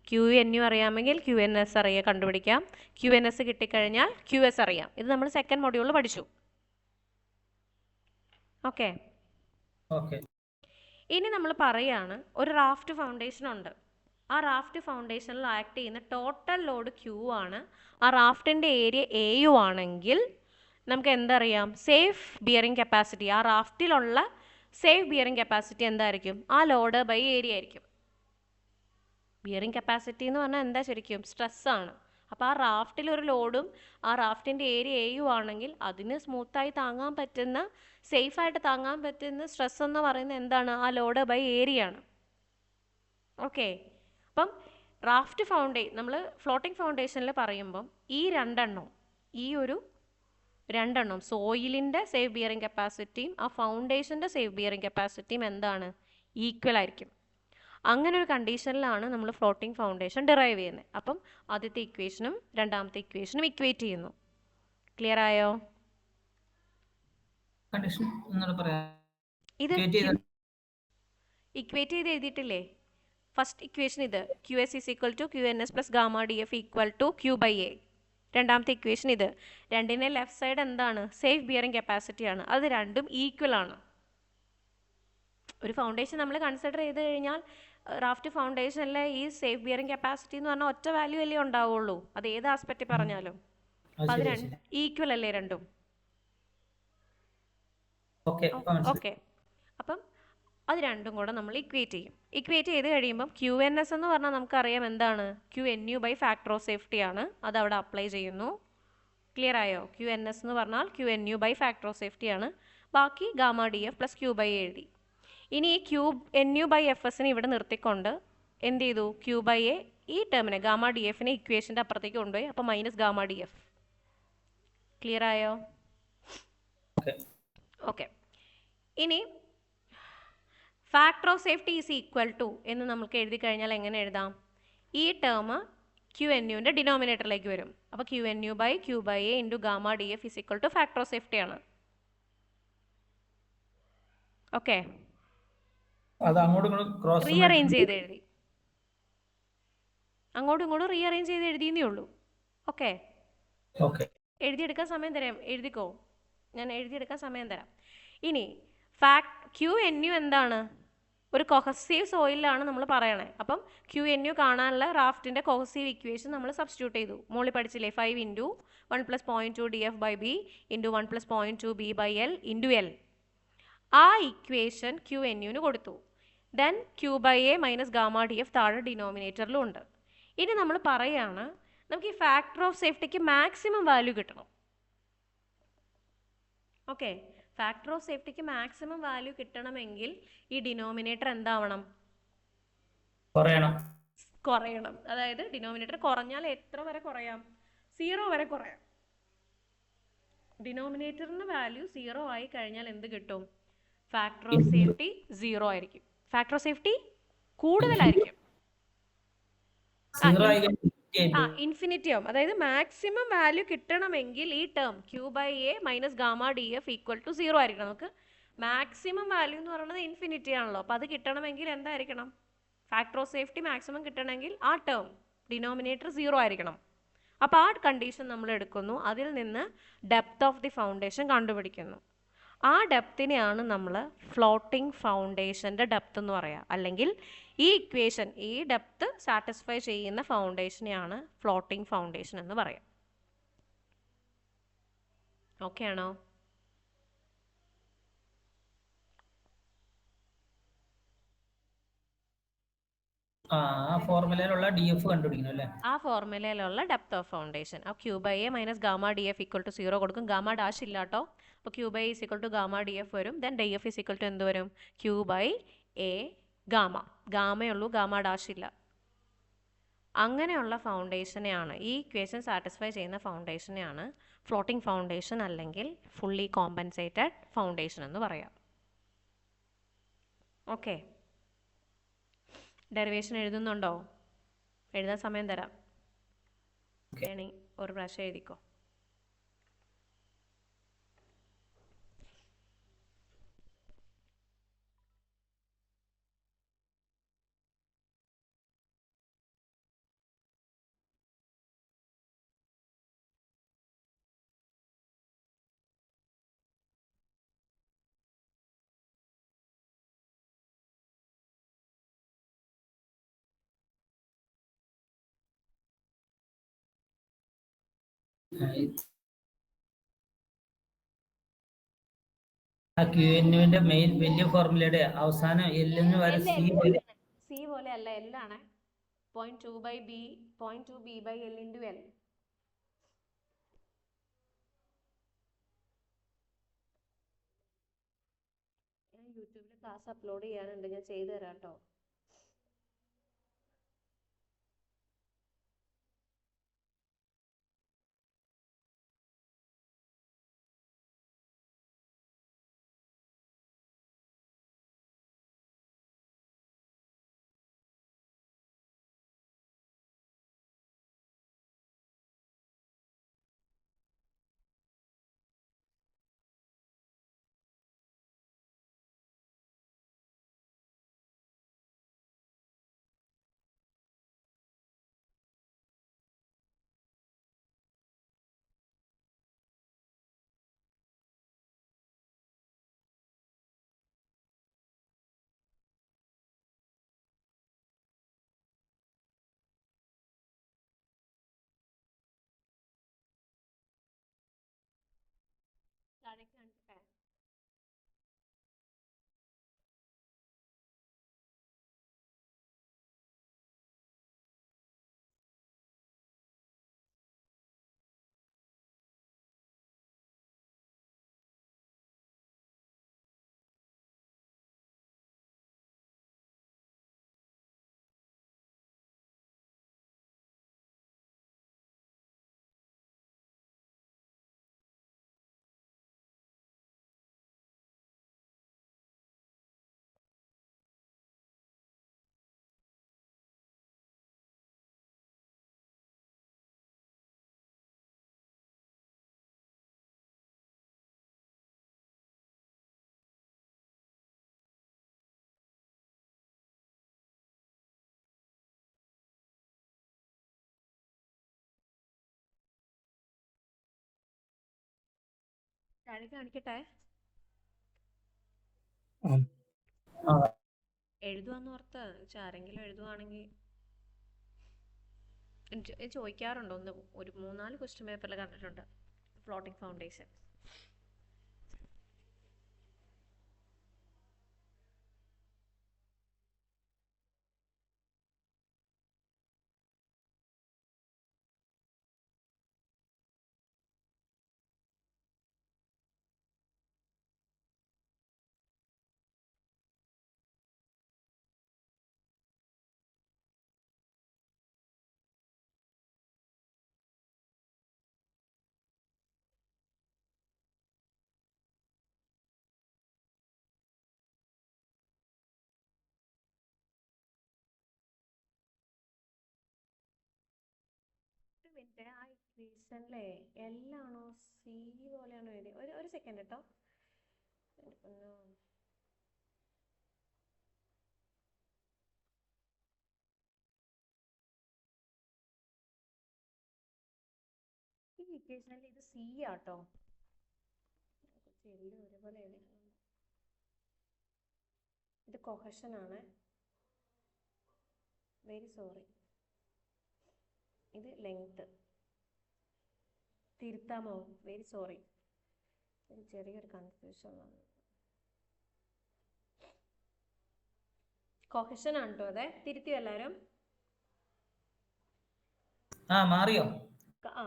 QNU അറിയാമെങ്കിൽ QNS കണ്ടുപിടിക്കാം. QNS കിട്ടിക്കഴിഞ്ഞാൽ QS അറിയാം. ഇത് നമ്മൾ സെക്കൻഡ് മൊഡ്യൂളിൽ പഠിച്ചു. ഓക്കെ, ഇനി നമ്മൾ പറയാണ് ഒരു റാഫ്റ്റ് ഫൗണ്ടേഷൻ ഉണ്ട്. ആ റാഫ്റ്റ് ഫൗണ്ടേഷനിൽ ആക്ട് ചെയ്യുന്ന ടോട്ടൽ ലോഡ് Q ആണ്. ആ റാഫ്റ്റിൻ്റെ ഏരിയ AU ആണെങ്കിൽ നമുക്ക് എന്തറിയാം? സേഫ് ബിയറിംഗ് കപ്പാസിറ്റി, ആ റാഫ്റ്റിലുള്ള സേഫ് ബിയറിംഗ് കപ്പാസിറ്റി എന്തായിരിക്കും? ആ ലോഡ് ബൈ ഏരിയ ആയിരിക്കും. ബിയറിംഗ് കപ്പാസിറ്റി എന്ന് പറഞ്ഞാൽ എന്താ? ശരിക്കും സ്ട്രെസ്സാണ്. അപ്പോൾ ആ റാഫ്റ്റിൽ ഒരു ലോഡും ആ റാഫ്റ്റിൻ്റെ ഏരിയ AU ആണെങ്കിൽ അതിന് സ്മൂത്തായി താങ്ങാൻ പറ്റുന്ന, സേഫായിട്ട് താങ്ങാൻ പറ്റുന്ന സ്ട്രെസ് എന്ന് പറയുന്നത് എന്താണ്? ആ ലോഡ് ബൈ ഏരിയ ആണ്. ഓക്കെ, അപ്പം റാഫ്റ്റ് നമ്മൾ ഫ്ലോട്ടിംഗ് ഫൗണ്ടേഷനിൽ പറയുമ്പം ഈ രണ്ടെണ്ണം സോയിലിൻ്റെ സേഫ് ബിയറിംഗ് കപ്പാസിറ്റിയും ആ ഫൗണ്ടേഷൻ്റെ സേഫ് ബിയറിംഗ് കപ്പാസിറ്റിയും എന്താണ്? ഈക്വൽ ആയിരിക്കും. അങ്ങനെ ഒരു കണ്ടീഷനിലാണ് നമ്മൾ ഫ്ലോട്ടിംഗ് ഫൗണ്ടേഷൻ ഡിറൈവ് ചെയ്യുന്നത്. അപ്പം ആദ്യത്തെ ഇക്വേഷനും രണ്ടാമത്തെ ഇക്വേഷനും ഇക്വേറ്റ് ചെയ്യുന്നു. ക്ലിയർ ആയോ? ഇത് ഇക്വേറ്റ് ചെയ്ത് എഴുതിയിട്ടില്ലേ? ഫസ്റ്റ് ഇക്വേഷൻ ഇത് QS is equal to QNS plus gamma DF equal to Q/A. രണ്ടാമത്തെ ഇക്വേഷൻ ഇത്. രണ്ടിൻ്റെ ലെഫ്റ്റ് സൈഡ് എന്താണ്? സേഫ് ബിയറിംഗ് കപ്പാസിറ്റി ആണ്. അത് രണ്ടും ഈക്വൽ ആണ്. ഒരു ഫൗണ്ടേഷൻ നമ്മൾ കൺസിഡർ ചെയ്ത് കഴിഞ്ഞാൽ റാഫ്റ്റ് ഫൗണ്ടേഷനിലെ ഈ സേഫ് ബിയറിംഗ് കപ്പാസിറ്റി എന്ന് പറഞ്ഞാൽ ഒറ്റ വാല്യൂ അല്ലേ ഉണ്ടാവുള്ളൂ, അത് ഏത് ആസ്പെക്റ്റ് പറഞ്ഞാലും. അപ്പം അത് ഈക്വൽ അല്ലേ രണ്ടും? ഓക്കെ, അപ്പം അത് രണ്ടും കൂടെ നമ്മൾ ഇക്വേറ്റ് ചെയ്യും. ഇക്വേറ്റ് ചെയ്ത് കഴിയുമ്പം QNS എന്ന് പറഞ്ഞാൽ നമുക്കറിയാം എന്താണ്? QNU by factor of safety ആണ്. അത് അവിടെ അപ്ലൈ ചെയ്യുന്നു. ക്ലിയർ ആയോ? QNS എന്ന് പറഞ്ഞാൽ QNU by factor of safety ആണ്. ബാക്കി ഗാമ DF പ്ലസ് Q/A എഴുതി. ഇനി ഈ ക്യൂബ് NU/Fs ഇവിടെ നിർത്തിക്കൊണ്ട് എന്ത് ചെയ്തു, Q/A ഈ ടേമിനെ ഗാമ ഡി എഫിനെ ഇക്വേഷൻ്റെ അപ്പുറത്തേക്ക് കൊണ്ടുപോയി. അപ്പോൾ minus gamma D F. Clear ആയോ? ഓക്കെ. ഇനി factor of safety is equal to എന്ന് നമുക്ക് എഴുതി കഴിഞ്ഞാൽ എങ്ങനെ എഴുതാം? ഈ ടേം QNUവിൻ്റെ ഡിനോമിനേറ്ററിലേക്ക് വരും. അപ്പോൾ QNU/Q/A into gamma D F is equal two factor of safety ആണ്. ഓക്കെ, റീഅറേഞ്ച് ചെയ്ത് എഴുതി, അങ്ങോട്ടും ഇങ്ങോട്ടും റീഅറേഞ്ച് ചെയ്ത് എഴുതിയെന്നേ ഉള്ളൂ. ഓക്കെ, എഴുതിയെടുക്കാൻ സമയം തരാം, എഴുതിക്കോ, ഞാൻ എഴുതിയെടുക്കാൻ സമയം തരാം. ഇനി QNU എന്താണ്? ഒരു കൊഹസീവ് സോയിലാണ് നമ്മൾ പറയണേ. അപ്പം QNU കാണാനുള്ള റാഫ്റ്റിൻ്റെ കൊഹസീവ് ഇക്വേഷൻ നമ്മൾ സബ്സ്റ്റിറ്റ്യൂട്ട് ചെയ്തു. മോളിൽ പഠിച്ചില്ലേ? 5 into 1 + 0.2 DF/B into 1 + 0.2 B/L into L. ആ ഇക്വേഷൻ QNUവിന് കൊടുത്തു. Then Q/A minus gamma D F താഴെ ഡിനോമിനേറ്ററിലും ഉണ്ട്. ഇനി നമ്മൾ പറയുകയാണ്, നമുക്ക് ഈ ഫാക്ടർ ഓഫ് സേഫ്റ്റിക്ക് മാക്സിമം വാല്യൂ കിട്ടണം. ഓക്കെ, ഫാക്ടർ ഓഫ് സേഫ്റ്റിക്ക് മാക്സിമം വാല്യൂ കിട്ടണമെങ്കിൽ ഈ ഡിനോമിനേറ്റർ എന്താവണം? കുറയണം. അതായത് ഡിനോമിനേറ്റർ കുറഞ്ഞാൽ എത്ര വരെ കുറയാം? 0 വരെ കുറയാം. ഡിനോമിനേറ്ററിന് വാല്യൂ 0 ആയി കഴിഞ്ഞാൽ എന്ത് കിട്ടും? ഫാക്ടർ ഓഫ് സേഫ്റ്റി 0 ആയിരിക്കും. ഫാക്ടർ ഓഫ് സേഫ്റ്റി കൂടുതലായിരിക്കും, ഇൻഫിനിറ്റി ആവും. അതായത് മാക്സിമം വാല്യൂ കിട്ടണമെങ്കിൽ ഈ term Q/A minus gamma D F equal to 0 ആയിരിക്കണം. നമുക്ക് മാക്സിമം വാല്യൂ എന്ന് പറയുന്നത് ഇൻഫിനിറ്റി ആണല്ലോ. അപ്പോൾ അത് കിട്ടണമെങ്കിൽ എന്തായിരിക്കണം? ഫാക്ടർ ഓഫ് സേഫ്റ്റി മാക്സിമം കിട്ടണമെങ്കിൽ ആ ടേം ഡിനോമിനേറ്റർ 0 ആയിരിക്കണം. അപ്പോൾ ആ കണ്ടീഷൻ നമ്മൾ എടുക്കുന്നു. അതിൽ നിന്ന് ഡെപ്ത് ഓഫ് ദി ഫൗണ്ടേഷൻ കണ്ടുപിടിക്കുന്നു. ആ ഡെപ്തിനെയാണ് നമ്മൾ ഫ്ലോട്ടിംഗ് ഫൗണ്ടേഷൻ്റെ ഡെപ്ത് എന്ന് പറയുക. അല്ലെങ്കിൽ ഈ ഇക്വേഷൻ, ഈ ഡെപ്ത് സാറ്റിസ്ഫൈ ചെയ്യുന്ന ഫൗണ്ടേഷനെയാണ് ഫ്ലോട്ടിംഗ് ഫൗണ്ടേഷൻ എന്ന് പറയാം. ഓക്കെ ആണോ? ആ ഫോർമുലയിലുള്ള DF കണ്ടുപിടിക്കണം അല്ലേ? ആ ഫോർമുലയിലുള്ള ഡെപ്ത് ഓഫ് ഫൗണ്ടേഷൻ. ആ Q/A minus gamma D F equal to 0 കൊടുക്കും. ഗാമ ഡാഷ് ഇല്ല കേട്ടോ. അപ്പോൾ Q/A is equal to gamma D F വരും. Then DF is equal to എന്ത് വരും? Q/A gamma. ഗാമയുള്ളൂ, ഗാമ ഡാഷ് ഇല്ല. അങ്ങനെയുള്ള ഫൗണ്ടേഷനെയാണ്, ഈ ഇക്വേഷൻ സാറ്റിസ്ഫൈ ചെയ്യുന്ന ഫൗണ്ടേഷനെയാണ് ഫ്ലോട്ടിംഗ് ഫൗണ്ടേഷൻ അല്ലെങ്കിൽ ഫുള്ളി കോമ്പൻസേറ്റഡ് ഫൗണ്ടേഷൻ എന്ന് പറയാം. ഓക്കെ, ഡെറിവേഷൻ എഴുതുന്നുണ്ടോ? എഴുതാൻ സമയം തരാം. വേണമെങ്കിൽ ഒരു പ്രാവശ്യം എഴുതിക്കോ. ആ QNUവിന്റെ മെയിൻ വലിയ ഫോർമുലയുടെ അവസാനം L എന്ന് വരെ C പോലെ അല്ല, L ആണ്. 0.2 B/L ഇൻറ്റു L. ഞാൻ യൂട്യൂബിൽ ക്ലാസ് അപ്ലോഡ് ചെയ്യാനുണ്ട്, ഞാൻ ചെയ്തു തരാം കേട്ടോ. താഴെ കാണിക്കട്ടെ. ആ, എഴുതുവാന്ന് ഓർത്ത് ആരെങ്കിലും എഴുതുവാണെങ്കിൽ ചോദിക്കാറുണ്ട്. ഒരു 3-4 ക്വസ്റ്റ്യൻ പേപ്പറിൽ കണ്ടിട്ടുണ്ട് ഫ്ലോട്ടിംഗ് ഫൗണ്ടേഷൻ. ഒരു മിനിറ്റ്, ആ ഇക്വേഷനിലെ എല്ലാണോ സി പോലെയാണോ എഴുതി? ഒരു സെക്കൻഡ് കേട്ടോ. ഈ ഇക്വേഷനിൽ ഇത് സി ആട്ടോ. എല്ലാം ഒരുപോലെ എഴുതിയിട്ടുണ്ട്. ഇത് കൊഹഷൻ ആണ്. Very sorry. ഇത് ലെങ്ത്. തിരുത്താമോ? വെരി സോറി, ചെറിയൊരു കൺഫ്യൂഷൻ വന്നു. കൊഹഷൻ ആണ് കേട്ടോ. അതെ, തിരുത്തിയോ എല്ലാവരും? മാറിയോ? ആ,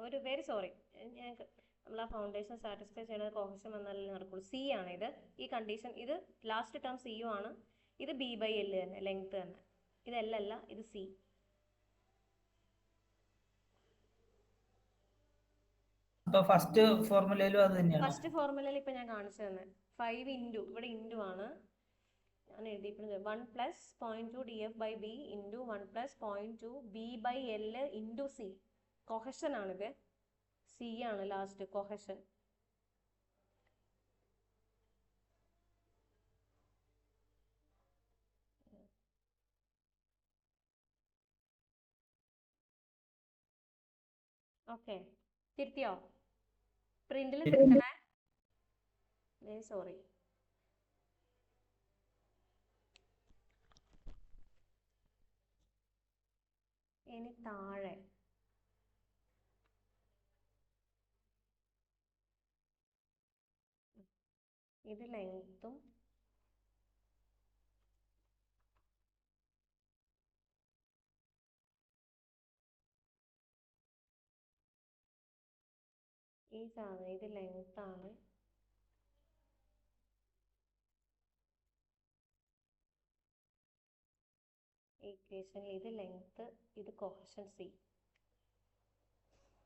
ഒരു വെരി സോറി. ഞങ്ങൾക്ക് നമ്മൾ ആ ഫൗണ്ടേഷൻ സാറ്റിസ്ഫൈ ചെയ്യുന്നത് കൊഹഷൻ വന്നാലേ നടക്കുള്ളൂ. സി ആണ് ഇത്. ഈ കണ്ടീഷൻ, ഇത് ലാസ്റ്റ് ടേം സി യു ആണ്. ഇത് B/L തന്നെ, ലെങ്ത് തന്നെ. ഇത് L അല്ല, ഇത് സി. അപ്പൊ ഫസ്റ്റ് ഫോർമുലയിലും അത് തന്നെയാണ്. ഫസ്റ്റ് ഫോർമുലയിൽ ഇപ്പൊ ഞാൻ കാണിച്ചു തന്നെ 5 ഇൻറ്റു, ഇവിടെ ഇൻറ്റു ആണ് ഞാൻ എഴുതിയിട്ടുള്ളത്. 1 + 0.2 DF/B into 1 + 0.2 B/L into C. Cohesion ആണിത്. സി ആണ് ലാസ്റ്റ് കൊഹഷൻ. ഓക്കെ, തിരുത്തിയോ? പ്രിന്റിൽ തിരുത്തണേ. Very sorry. ഇനി താഴെ ഇത് ലെങ്ത്തും ഈ സാധനം, ഇത് ലെങ്ത് ആണ്. ഈക്വേഷനിൽ ഇത് ലെങ്ത്, ഇത് കൊഹഷൻ സി.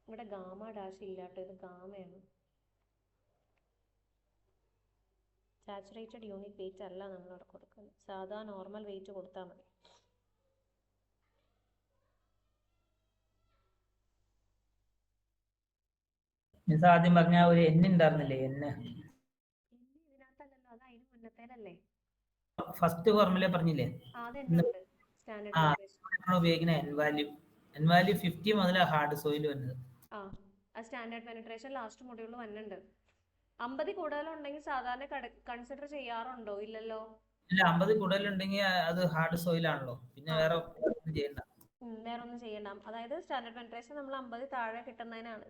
ഇവിടെ ഗാമ ഡാഷ് ഇല്ലാട്ടോ, ഇത് ഗാമയാണ്. സാച്ചുറേറ്റഡ് യൂണിറ്റ് വെയിറ്റ് അല്ല നമ്മളിവിടെ കൊടുക്കുന്നത്, സാധാ നോർമൽ വെയിറ്റ് കൊടുത്താൽ മതി. മിസ് ആദ്യം പറഞ്ഞ ഒരു N ഉണ്ടായിരുന്നില്ലേ? ഇതിനകത്തല്ലല്ലോ, അത് അതിന് മുന്നത്തേലല്ലേ. ഫസ്റ്റ് ഫോർമുല പറഞ്ഞില്ലേ? അതെന്നുണ്ട് സ്റ്റാൻഡേർഡ് നമ്മൾ ഉപയോഗിക്കുന്ന N വാല്യൂ 50 മുതൽ ഹാർഡ് സോയിൽ വരുന്നത്. ആ സ്റ്റാൻഡേർഡ് പെനിട്രേഷൻ ലാസ്റ്റ് മൊഡ്യൂളിൽ വന്നിട്ടുണ്ട്. 50 കൂടുതലുണ്ടെങ്കിൽ സാധാരണ കൺസിഡർ ചെയ്യാറുണ്ടോ? ഇല്ലല്ലോ. ഇല്ല, 50 കൂടുതലുണ്ടെങ്കിൽ അത് ഹാർഡ് സോയിൽ ആണല്ലോ, പിന്നെ വേറെ ഒന്നും ചെയ്യണ്ട. വേറെ ഒന്നും ചെയ്യണ്ട. അതായത് സ്റ്റാൻഡേർഡ് പെനിട്രേഷൻ നമ്മൾ 50 താഴെ കിട്ടുന്നതിനാണ്.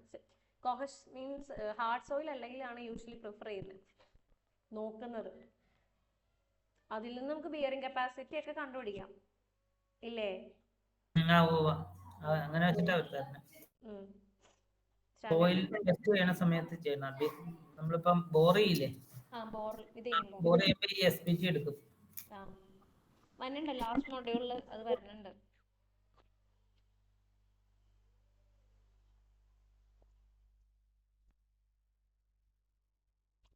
കൊഹഷ് മീൻസ് ഹാർഡ് സോയിൽ അല്ലെങ്കിലാണ് യൂഷ്വലി പ്രിഫർ ചെയ്യുന്നത്, നോക്കുന്നത്. അതിൽ നിന്ന് നമുക്ക് ബിയറിംഗ് കപ്പാസിറ്റി ഒക്കെ കണ്ടുപിടിക്കാം, ഇല്ലേ? അങ്ങനെ വെച്ചിട്ടാ വരുന്നത്. സോയിൽ ടെസ്റ്റ് ചെയ്യുന്ന സമയത്ത് ചെയ്യണം. നമ്മളിപ്പം ബോർ ചെയ്യില്ലേ, ബോർ ചെയ്യുമ്പോ ഈ SPG എടുക്കും. വരുന്നുണ്ട്, ലാസ്റ്റ് മൊഡ്യൂളിൽ അത് വരുന്നുണ്ട്.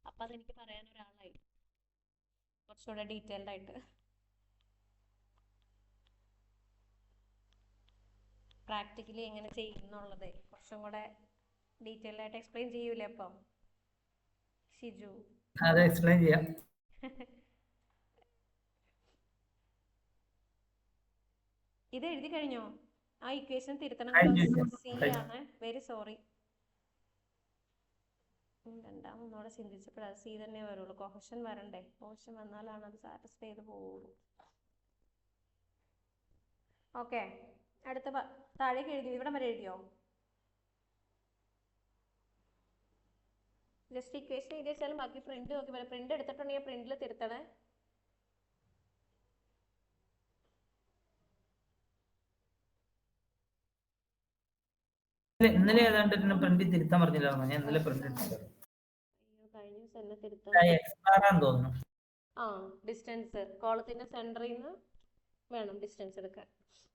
അപ്പൊ അതെനിക്ക് പറയാൻ ഒരാളായി കുറച്ചുകൂടെ ഡീറ്റെയിൽഡ് ആയിട്ട്. പ്രാക്ടിക്കലി എങ്ങനെ ചെയ്യുന്നുള്ളത് കുറച്ചും കൂടെ ഡീറ്റെയിൽഡ് ആയിട്ട് എക്സ്പ്ലെയിൻ ചെയ്യൂലേ അപ്പം ഷിജു? അത് എക്സ്പ്ലെയിൻ ചെയ്യാം. ഇത് എഴുതി കഴിഞ്ഞോ? ആ ഇക്വേഷൻ തിരുത്തണം. സി ആണ്, വെരി സോറി. രണ്ടാമൊന്നുകൂടെ ചിന്തിച്ചപ്പോഴത് സി തന്നെ വരുള്ളൂ. കൊഹഷൻ വരണ്ടേ, കൊഹഷൻ വന്നാലാണ് അത് സാറ്റിസ്ഫൈ ചെയ്ത് പോവുള്ളൂ. ഓക്കെ, അടുത്ത താഴേക്ക് എഴുതി, ഇവിടെ വരെ എഴുതിയോ? ജസ്റ്റ് ഇക്വേഷൻ എഴുതി വെച്ചാലും ബാക്കി പ്രിന്റ് നോക്കി പറയാം. പ്രിന്റ് എടുത്തിട്ടുണ്ടെങ്കിൽ പ്രിന്റിൽ തിരുത്തണേ. ഇന്നലെ ഏതാണ്ട് പ്രിന്റ് തിരുത്താൻ പറഞ്ഞില്ലായിരുന്നു. ഞാൻ ഇന്നലെ പ്രിന്റ് കഴിഞ്ഞ ദിവസം എന്നെ തിരുത്താൻ തോന്നുന്നു. ആ ഡിസ്റ്റൻസ് കോളത്തിന്റെ സെന്ററിൽ നിന്ന് വേണം ഡിസ്റ്റൻസ് എടുക്കാൻ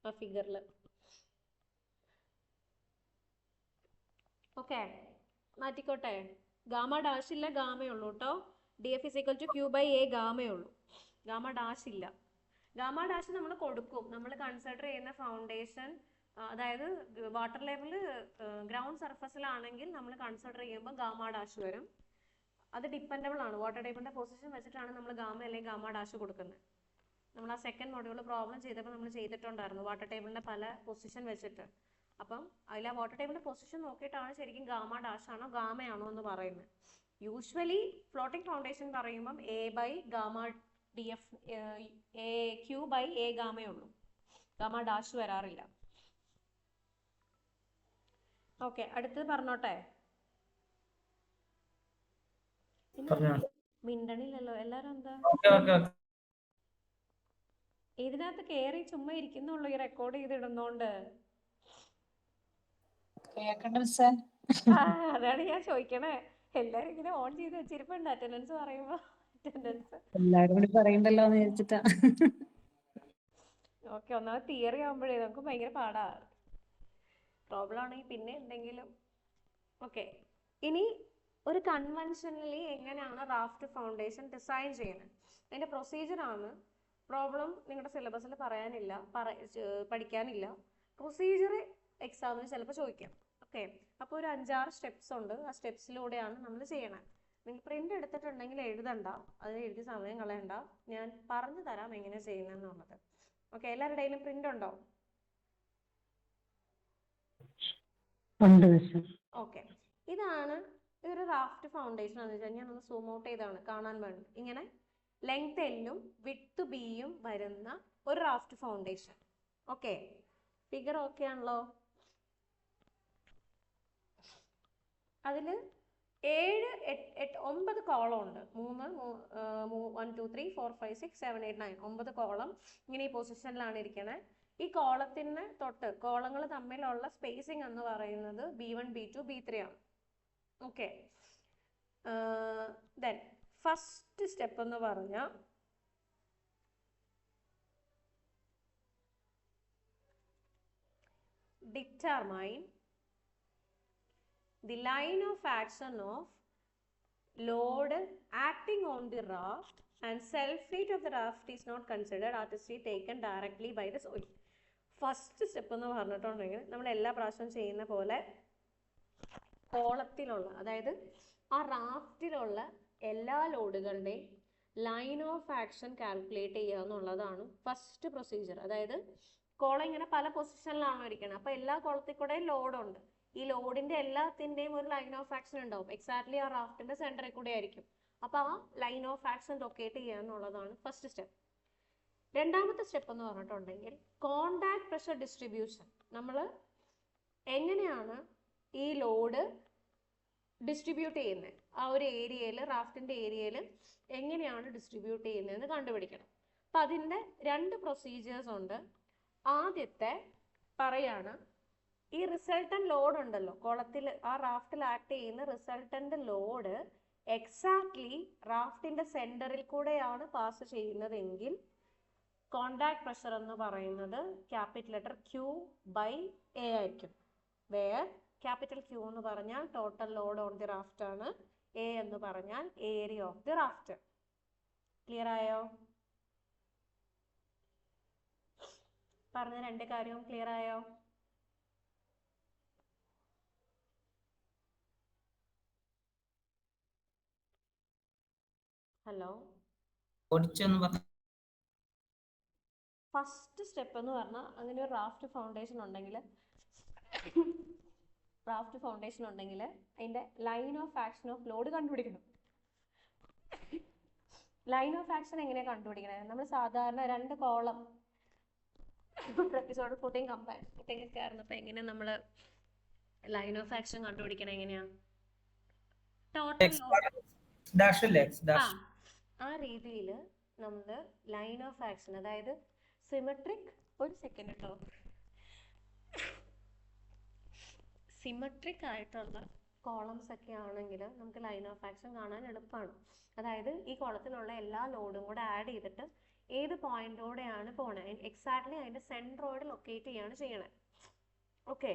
ആ ഫിഗറിൽ. ഓക്കെ, മാറ്റിക്കോട്ടെ. ഗാമ ഡാഷ് ഇല്ല, ഗാമയേ ഉള്ളൂ കേട്ടോ. D F is equal to Q by A, ഗാമയേ ഉള്ളൂ, ഗാമ ഡാഷ് ഇല്ല. ഗാമ ഡാഷ് നമ്മൾ കൊടുക്കും, നമ്മൾ കൺസിഡർ ചെയ്യുന്ന ഫൗണ്ടേഷൻ, അതായത് വാട്ടർ ലെവൽ ഗ്രൗണ്ട് സർഫസിലാണെങ്കിൽ നമ്മൾ കൺസിഡർ ചെയ്യുമ്പോൾ ഗാമ ഡാഷ് വരും. അത് ഡിപ്പെൻഡബിൾ ആണ്, വാട്ടർ ടേബിളിന്റെ പൊസിഷൻ വെച്ചിട്ടാണ് നമ്മൾ ഗാമ അല്ലെങ്കിൽ ഗാമ ഡാഷ് കൊടുക്കുന്നത്. നമ്മൾ ആ സെക്കൻഡ് മൊഡ്യൂൾ പ്രോബ്ലം ചെയ്തപ്പോൾ നമ്മൾ ചെയ്തിട്ടുണ്ടായിരുന്നു വാട്ടർ ടേബിളിന്റെ പല പൊസിഷൻ വെച്ചിട്ട്. അപ്പം അതിൽ ആ വാട്ടർ ടേബിളിന്റെ പൊസിഷൻ നോക്കിയിട്ടാണ് ശരിക്കും ഗാമ ഡാഷ് ആണോ ഗാമയാണോ എന്ന് പറയുന്നത്. യൂഷ്വലി ഫ്ലോട്ടിംഗ് ഫൗണ്ടേഷൻ പറയുമ്പം A by gamma D F, A Q by A ഗാമയേ ഉള്ളൂ, ഗാമ ഡാഷ് വരാറില്ല. ഓക്കെ, അടുത്തത് പറഞ്ഞോട്ടെ. മിണ്ടണില്ലല്ലോ എല്ലാരും, എന്താ ഇതിനകത്ത് കേറി ചുമ്മാ ഇരിക്കുന്നുള്ളൂ ഈ റെക്കോർഡ് ചെയ്തിടുന്നോണ്ട്. അതാണ് ഞാൻ ചോദിക്കണേ. എല്ലാരും ഇങ്ങനെ ഓൺ ചെയ്ത് വെച്ചിരിപ്പുണ്ട് അറ്റൻഡൻസ് പറയുമ്പോ. അറ്റൻഡൻസ് എല്ലാരും കൂടി പറയണ്ടല്ലോ എന്ന് വിചാരിച്ചിട്ടാ. ഓക്കെ, ഒന്നാമത് തിയറി ആകുമ്പോഴേ നമുക്ക് ഭയങ്കര പാടാ. പ്രോബ്ലം ആണെങ്കിൽ പിന്നെ എന്തെങ്കിലും. ഓക്കെ, ഇനി ഒരു കൺവെൻഷനലി എങ്ങനെയാണ് റാഫ്റ്റ് ഫൗണ്ടേഷൻ ഡിസൈൻ ചെയ്യുന്നത്, അതിന്റെ പ്രൊസീജിയർ ആണ്. പ്രോബ്ലം നിങ്ങളുടെ സിലബസിൽ പറയാനില്ല, പഠിക്കാനില്ല. പ്രൊസീജിയർ എക്സാമിന് ചിലപ്പോൾ ചോദിക്കാം. ഓക്കെ, അപ്പോൾ ഒരു 5-6 സ്റ്റെപ്സ് ഉണ്ട്, ആ സ്റ്റെപ്സിലൂടെയാണ് നമ്മൾ ചെയ്യണത്. നിങ്ങൾ പ്രിന്റ് എടുത്തിട്ടുണ്ടെങ്കിൽ എഴുതണ്ട, അത് എഴുതി സമയം കളയണ്ട, ഞാൻ പറഞ്ഞു തരാം എങ്ങനെ ചെയ്യുന്നതെന്നുള്ളത്. ഓക്കെ, എല്ലാവരുടെയും പ്രിന്റ് ഉണ്ടോ? ഓക്കെ, ഇതാണ് ഒരു റാഫ്റ്റ് ഫൗണ്ടേഷൻ എന്ന് വെച്ചാൽ ഞാനൊന്ന് സൂം ഔട്ട് ചെയ്താണ് കാണാൻ വേണ്ടി. ഇങ്ങനെ ലെങ്ത് എല്ലും വിഡ്ത്ത് ബിയും വരുന്ന ഒരു raft foundation. Okay, figure okay ആണല്ലോ. അതില് 9 കോളം ഉണ്ട്. 1 2 3 4 5 6 7 8 9 9 കോളം ഇങ്ങനെ ഈ പൊസിഷനിലാണ് ഇരിക്കണേ. ഈ കോളത്തിന് തൊട്ട് കോളങ്ങൾ തമ്മിലുള്ള സ്പേസിംഗ് എന്ന് പറയുന്നത് B1 B2 B3 ആണ്. ഓക്കെ, ദെൻ ഫസ്റ്റ് സ്റ്റെപ്പ് എന്ന് പറഞ്ഞാൽ determine the line of action of load acting on the raft and self weight of the raft is not considered as is taken directly by the soil. First step എന്ന് പറഞ്ഞിട്ടുണ്ടെങ്കിൽ നമ്മൾ എല്ലാ പ്രാവശ്യവും ചെയ്യുന്ന പോലെ കോളത്തിലുള്ള, അതായത് ആ റാഫ്റ്റിലുള്ള എല്ലാ ലോഡുകളുടെയും ലൈൻ ഓഫ് ആക്ഷൻ കാൽക്കുലേറ്റ് ചെയ്യുക എന്നുള്ളതാണ് ഫസ്റ്റ് പ്രൊസീജിയർ. അതായത് കോളം ഇങ്ങനെ പല പൊസിഷനിലാണോ ഇരിക്കുന്നത്, അപ്പോൾ എല്ലാ കോളത്തിൽ കൂടെയും ലോഡുണ്ട്. ഈ ലോഡിന്റെ എല്ലാത്തിൻ്റെയും ഒരു ലൈൻ ഓഫ് ആക്ഷൻ ഉണ്ടാവും, എക്സാക്ട്ലി ആ റാഫ്റ്റിന്റെ സെന്ററിൽ കൂടെ ആയിരിക്കും. അപ്പോൾ ആ ലൈൻ ഓഫ് ആക്ഷൻ ലൊക്കേറ്റ് ചെയ്യുക എന്നുള്ളതാണ് ഫസ്റ്റ് സ്റ്റെപ്പ്. രണ്ടാമത്തെ സ്റ്റെപ്പ് എന്ന് പറഞ്ഞിട്ടുണ്ടെങ്കിൽ കോണ്ടാക്ട് പ്രഷർ ഡിസ്ട്രിബ്യൂഷൻ. നമ്മൾ എങ്ങനെയാണ് ഈ ലോഡ് ഡിസ്ട്രിബ്യൂട്ട് ചെയ്യുന്നത്, ആ ഒരു ഏരിയയിൽ, റാഫ്റ്റിന്റെ ഏരിയയിൽ എങ്ങനെയാണ് ഡിസ്ട്രിബ്യൂട്ട് ചെയ്യുന്നതെന്ന് കണ്ടുപിടിക്കണം. അപ്പം അതിൻ്റെ 2 പ്രൊസീജിയേഴ്സ് ഉണ്ട്. ആദ്യത്തെ പറയാണ്, ഈ റിസൾട്ടന്റ് ലോഡ് ഉണ്ടല്ലോ കോളത്തിൽ, ആ റാഫ്റ്റിൽ ആക്ട് ചെയ്യുന്ന റിസൾട്ടന്റ് ലോഡ് എക്സാക്ട്ലി റാഫ്റ്റിന്റെ സെന്ററിൽ കൂടെയാണ് പാസ് ചെയ്യുന്നതെങ്കിൽ കോണ്ടാക്ട് പ്രഷർ എന്ന് പറയുന്നത് ക്യാപിറ്റൽ ലെറ്റർ Q/A ആയിരിക്കും. വേർ ക്യാപിറ്റൽ Q എന്ന് പറഞ്ഞാൽ total load on the raft ആണ്, A എന്ന് പറഞ്ഞാൽ area of the raft. Clear ആയോ? പറഞ്ഞ 2 കാര്യവും ക്ലിയർ ആയോ? ഹലോ, ഫസ്റ്റ് സ്റ്റെപ്പ് എന്ന് പറഞ്ഞാൽ അങ്ങനെ ഒരു റാഫ്റ്റ് ഫൗണ്ടേഷൻ ഉണ്ടെങ്കിൽ റാഫ്റ്റ് ഫൗണ്ടേഷൻ ഉണ്ടെങ്കിൽ അതിൻ്റെ line of action of load കണ്ടുപിടിക്കണം. ലൈൻ ഓഫ് ആക്ഷൻ എങ്ങനെയാണ് കണ്ടുപിടിക്കണത്? നമ്മൾ സാധാരണ 2 കോളം ട്രപ്പിസോയിഡൽ ഫുട്ടിങ് കമ്പാർട്ട്മെന്റിൽ കയറുന്നപ്പോൾ എങ്ങനെയാണ് നമ്മൾ ലൈൻ ഓഫ് ആക്ഷൻ കണ്ടുപിടിക്കണം? എങ്ങനെയാ? ടോട്ടൽ ആ രീതിയിൽ നമ്മൾ ലൈൻ ഓഫ് ആക്ഷൻ, അതായത് സിമെട്രിക്, ഒരു സെക്കൻഡ് കേട്ടോ, സിമെട്രിക് ആയിട്ടുള്ള കോളംസ് ഒക്കെ ആണെങ്കിൽ നമുക്ക് ലൈൻ ഓഫ് ആക്ഷൻ കാണാൻ എളുപ്പമാണ്. അതായത് ഈ കോളത്തിലുള്ള എല്ലാ ലോഡും കൂടെ ആഡ് ചെയ്തിട്ട് ഏത് പോയിന്റോടെയാണ് പോണത്, എക്സാക്ട്ലി അതിന്റെ സെൻട്രോയിഡ് ലൊക്കേറ്റ് ചെയ്യാണ് ചെയ്യണത്. ഓക്കെ,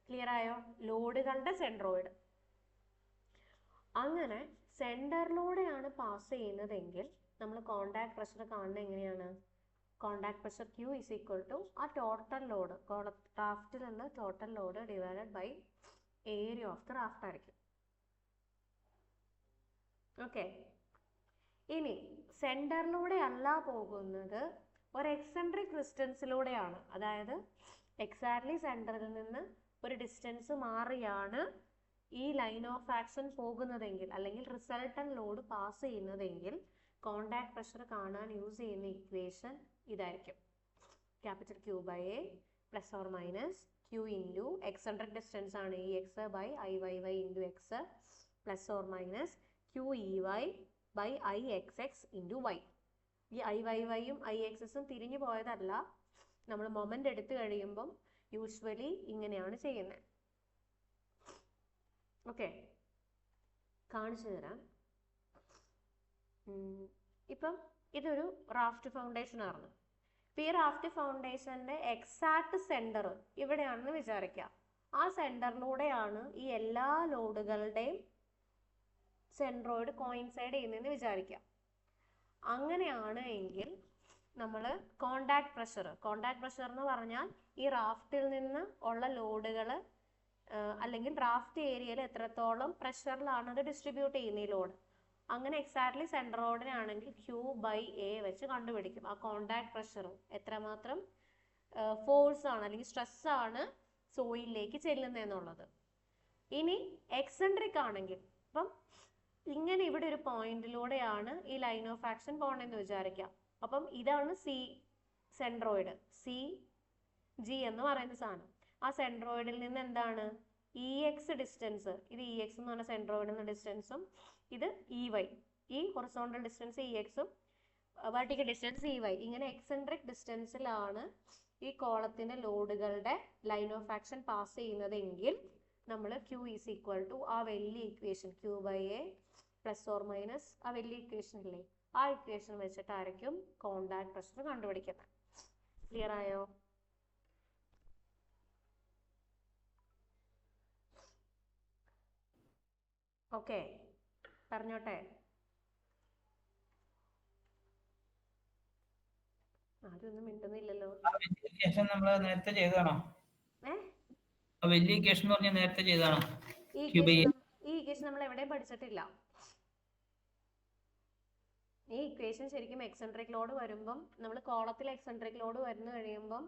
ക്ലിയർ ആയോ? ലോഡുകളുടെ സെൻട്രോയിഡ്. അങ്ങനെ സെന്ററിലൂടെയാണ് പാസ് ചെയ്യുന്നതെങ്കിൽ നമ്മൾ കോണ്ടാക്ട് പ്രഷർ കാണുന്നത് എങ്ങനെയാണ്? Contact pressure Q is equal to ആ ടോട്ടൽ ലോഡ്, റാഫ്റ്റിൽ നിന്ന് total load divided by area of the raft ആയിരിക്കും. ഓക്കെ, ഇനി സെന്ററിലൂടെ അല്ല പോകുന്നത്, ഒരു എക്സെൻട്രിക് ഡിസ്റ്റൻസിലൂടെയാണ്. അതായത് എക്സാക്ട്ലി സെന്ററിൽ നിന്ന് ഒരു ഡിസ്റ്റൻസ് മാറിയാണ് ഈ ലൈൻ ഓഫ് ആക്ഷൻ പോകുന്നതെങ്കിൽ, അല്ലെങ്കിൽ റിസൾട്ടന്റ് ലോഡ് പാസ് ചെയ്യുന്നതെങ്കിൽ കോണ്ടാക്ട് പ്രഷർ കാണാൻ യൂസ് ചെയ്യുന്ന ഇക്വേഷൻ ഇതായിരിക്കും. Capital Q by A plus or minus Q into eccentric distance ആണ് EX by IYY into X plus or minus QEY by IXX into Y. ഈ IYYയും IXXും തിരിഞ്ഞു പോയതല്ല, നമ്മൾ moment എടുത്തു കഴിയുമ്പം യൂഷ്വലി ഇങ്ങനെയാണ് ചെയ്യുന്നത്. ഓക്കെ, കാണിച്ചു തരാം. ഇപ്പം ഇതൊരു റാഫ്റ്റ് ഫൗണ്ടേഷൻ ആണ്. ഇപ്പം ഈ റാഫ്റ്റ് ഫൗണ്ടേഷന്റെ എക്സാക്ട് സെന്റർ ഇവിടെയാണെന്ന് വിചാരിക്കുക. ആ സെന്ററിലൂടെയാണ് ഈ എല്ലാ ലോഡുകളുടെയും സെൻട്രോയിഡ് കോയിൻസൈഡ് ചെയ്യുന്നതെന്ന് വിചാരിക്കുക. അങ്ങനെയാണ് എങ്കിൽ നമ്മൾ കോണ്ടാക്ട് പ്രഷർ എന്ന് പറഞ്ഞാൽ ഈ റാഫ്റ്റിൽ നിന്ന് ഉള്ള ലോഡുകൾ, അല്ലെങ്കിൽ റാഫ്റ്റ് ഏരിയയിൽ എത്രത്തോളം പ്രഷറിലാണ് അത് ഡിസ്ട്രിബ്യൂട്ട് ചെയ്യുന്ന ഈ ലോഡ്. അങ്ങനെ എക്സാക്ട്ലി സെൻട്രോയിഡിനാണെങ്കിൽ Q by A വെച്ച് കണ്ടുപിടിക്കും ആ കോണ്ടാക്ട് പ്രഷർ എത്രമാത്രം ഫോഴ്സ് ആണ് അല്ലെങ്കിൽ സ്ട്രെസ് ആണ് സോയിലിലേക്ക് ചെല്ലുന്നതെന്നുള്ളത്. ഇനി എക്സെൻട്രിക് ആണെങ്കിൽ, ഇപ്പം ഇങ്ങനെ ഇവിടെ ഒരു പോയിന്റിലൂടെയാണ് ഈ ലൈൻ ഓഫ് ആക്ഷൻ പോകണമെന്ന് വിചാരിക്കാം. അപ്പം ഇതാണ് സെൻട്രോയിഡ്, CG എന്ന് പറയുന്ന സാധനം. ആ സെൻട്രോയിഡിൽ നിന്ന് എന്താണ് EX ഡിസ്റ്റൻസ്, ഇത് EX എന്ന് പറഞ്ഞ സെൻട്രോയിഡിൽ നിന്ന് ഡിസ്റ്റൻസും, ഇത് EY, ഈ ഹൊറിസോണ്ടൽ ഡിസ്റ്റൻസ് EXും വെർട്ടിക്കൽ ഡിസ്റ്റൻസ് EY. ഇങ്ങനെ എക്സെൻട്രിക് ഡിസ്റ്റൻസിലാണ് ഈ കോളത്തിന്റെ ലോഡുകളുടെ ലൈൻ ഓഫ് ആക്ഷൻ പാസ് ചെയ്യുന്നതെങ്കിൽ നമ്മൾ Q is equal to ആ വലിയ ഇക്വേഷൻ Q by A plus or minus ആ വലിയ ഇക്വേഷൻ ഇല്ലേ, ആ ഇക്വേഷൻ വെച്ചിട്ടായിരിക്കും കോണ്ടാക്ട് പ്രഷർ കണ്ടുപിടിക്കുന്നത്. ക്ലിയർ ആയോ? ഓക്കെ, പറഞ്ഞോട്ടെ. ആരൊന്നും മിണ്ടുന്നില്ലല്ലോ. നമ്മൾ നേരത്തെ ചെയ്തതാണോ? വലിയ ഇക്വേഷൻ എന്ന് പറഞ്ഞാൽ നേരത്തെ ചെയ്തതാണോ? ഈ ഇക്വേഷൻ നമ്മൾ എവിടെയും പഠിച്ചിട്ടില്ല. ഈ ഇക്വേഷൻ ശരിക്കും എക്സെൻട്രിക് ലോഡ് വരുമ്പം, നമ്മൾ കോളത്തിൽ എക്സെൻട്രിക് ലോഡ് വരുന്ന കഴിയുമ്പം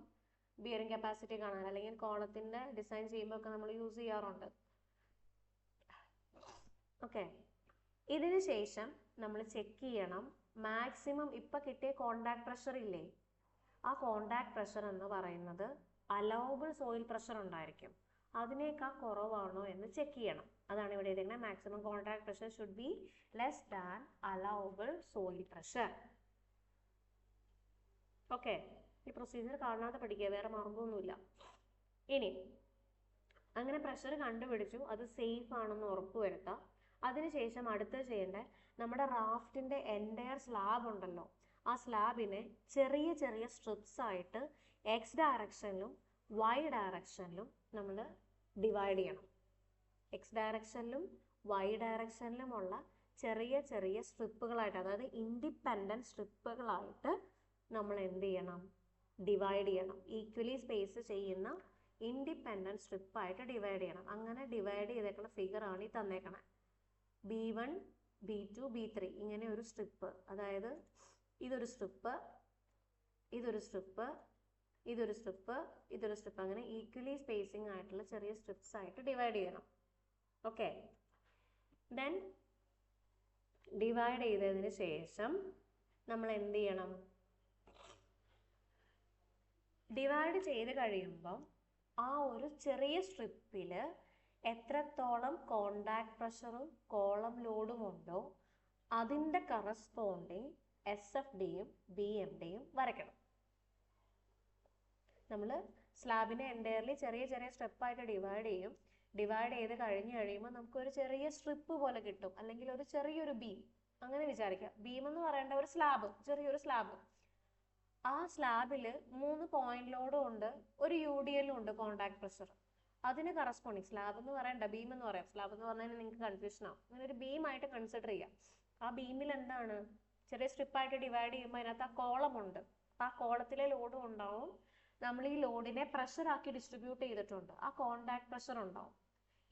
ബിയറിംഗ് കപ്പാസിറ്റി കാണാൻ, അല്ലെങ്കിൽ കോളത്തിന്റെ ഡിസൈൻ ചെയ്യുമ്പോൾ ഒക്കെ നമ്മൾ യൂസ് ചെയ്യാറുണ്ട്. ഓക്കെ, ഇതിന് ശേഷം നമ്മൾ ചെക്ക് ചെയ്യണം മാക്സിമം ഇപ്പൊ കിട്ടിയ കോണ്ടാക്ട് പ്രഷർ ഇല്ലേ, ആ കോണ്ടാക്ട് പ്രഷർ എന്ന് പറയുന്നത് അലൗബിൾ സോയിൽ പ്രഷർ ഉണ്ടായിരിക്കും, അതിനേക്കാൾ കുറവാണോ എന്ന് ചെക്ക് ചെയ്യണം. അതാണ് ഇവിടെ എഴുതുന്നത്. Maximum contact pressure should be less than allowable soil pressure. Okay, ഈ പ്രൊസീജിയർ കാണാതെ പഠിക്കുക, വേറെ മാർഗമൊന്നുമില്ല. ഇനി അങ്ങനെ പ്രഷർ കണ്ടുപിടിച്ചു, അത് സേഫ് ആണെന്ന് ഉറപ്പുവരുത്താം. അതിനുശേഷം അടുത്തത് ചെയ്യേണ്ടത്, നമ്മുടെ റാഫ്റ്റിന്റെ എൻറ്റയർ സ്ലാബ് ഉണ്ടല്ലോ, ആ സ്ലാബിനെ ചെറിയ ചെറിയ സ്ട്രിപ്സ് ആയിട്ട് എക്സ് ഡയറക്ഷനിലും വൈ ഡയറക്ഷനിലും നമ്മൾ ഡിവൈഡ് ചെയ്യണം. എക്സ് ഡയറക്ഷനിലും വൈ ഡയറക്ഷനിലുമുള്ള ചെറിയ ചെറിയ സ്ട്രിപ്പുകളായിട്ട്, അതായത് ഇൻഡിപെൻഡൻറ്റ് സ്ട്രിപ്പുകളായിട്ട് നമ്മൾ എന്ത് ചെയ്യണം? ഡിവൈഡ് ചെയ്യണം. ഈക്വലി സ്പേസ് ചെയ്യുന്ന ഇൻഡിപെൻഡൻറ്റ് സ്ട്രിപ്പായിട്ട് ഡിവൈഡ് ചെയ്യണം. അങ്ങനെ ഡിവൈഡ് ചെയ്തേക്കുന്ന ഫിഗറാണ് ഈ തന്നേക്കണേ. B1 B2 B3 ഇങ്ങനെ ഒരു സ്ട്രിപ്പ്, അതായത് ഇതൊരു സ്ട്രിപ്പ്, ഇതൊരു സ്ട്രിപ്പ്, ഇതൊരു സ്ട്രിപ്പ്, ഇതൊരു സ്ട്രിപ്പ്, അങ്ങനെ ഈക്വലി സ്പേസിങ് ആയിട്ടുള്ള ചെറിയ സ്ട്രിപ്സ് ആയിട്ട് ഡിവൈഡ് ചെയ്യണം. ഓക്കെ, ദെൻ ഡിവൈഡ് ചെയ്തതിന് ശേഷം നമ്മൾ എന്ത് ചെയ്യണം? ഡിവൈഡ് ചെയ്ത് കഴിയുമ്പം ആ ഒരു ചെറിയ സ്ട്രിപ്പിൽ എത്രത്തോളം കോണ്ടാക്ട് പ്രഷറും കോളം ലോഡും ഉണ്ടോ അതിൻ്റെ കറസ്പോണ്ടിങ് SFDയും BMDയും വരയ്ക്കണം. നമ്മൾ സ്ലാബിനെ എൻറ്റയർലി ചെറിയ ചെറിയ സ്റ്റെപ്പായിട്ട് ഡിവൈഡ് ചെയ്യും. ഡിവൈഡ് ചെയ്ത് കഴിയുമ്പോൾ നമുക്കൊരു ചെറിയ സ്ട്രിപ്പ് പോലെ കിട്ടും, അല്ലെങ്കിൽ ഒരു ചെറിയൊരു ബീം അങ്ങനെ വിചാരിക്കാം. ബീം എന്ന് പറയേണ്ട ഒരു സ്ലാബ്, ചെറിയൊരു സ്ലാബ്. ആ സ്ലാബിൽ 3 പോയിന്റ് ലോഡും ഉണ്ട്, ഒരു UDL ഉണ്ട് കോണ്ടാക്ട് പ്രഷർ. അതിന് കറസ്പോണ്ടിങ് സ്ലാബ് എന്ന് പറയണ്ട, ബീം എന്ന് പറയാം. സ്ലാബ് എന്ന് പറഞ്ഞാൽ നിങ്ങൾക്ക് കൺഫ്യൂഷൻ ആവും. അങ്ങനെ ഒരു ബീമായിട്ട് കൺസിഡർ ചെയ്യാം. ആ ബീമിൽ എന്താണ്, ചെറിയ സ്ട്രിപ്പായിട്ട് ഡിവൈഡ് ചെയ്യുമ്പോൾ അതിനകത്ത് ആ കോളം ഉണ്ട്. ആ കോളത്തിലെ ലോഡും ഉണ്ടാവും. നമ്മൾ ഈ ലോഡിനെ പ്രഷർ ആക്കി ഡിസ്ട്രിബ്യൂട്ട് ചെയ്തിട്ടുണ്ട്, ആ കോണ്ടാക്ട് പ്രഷർ ഉണ്ടാവും.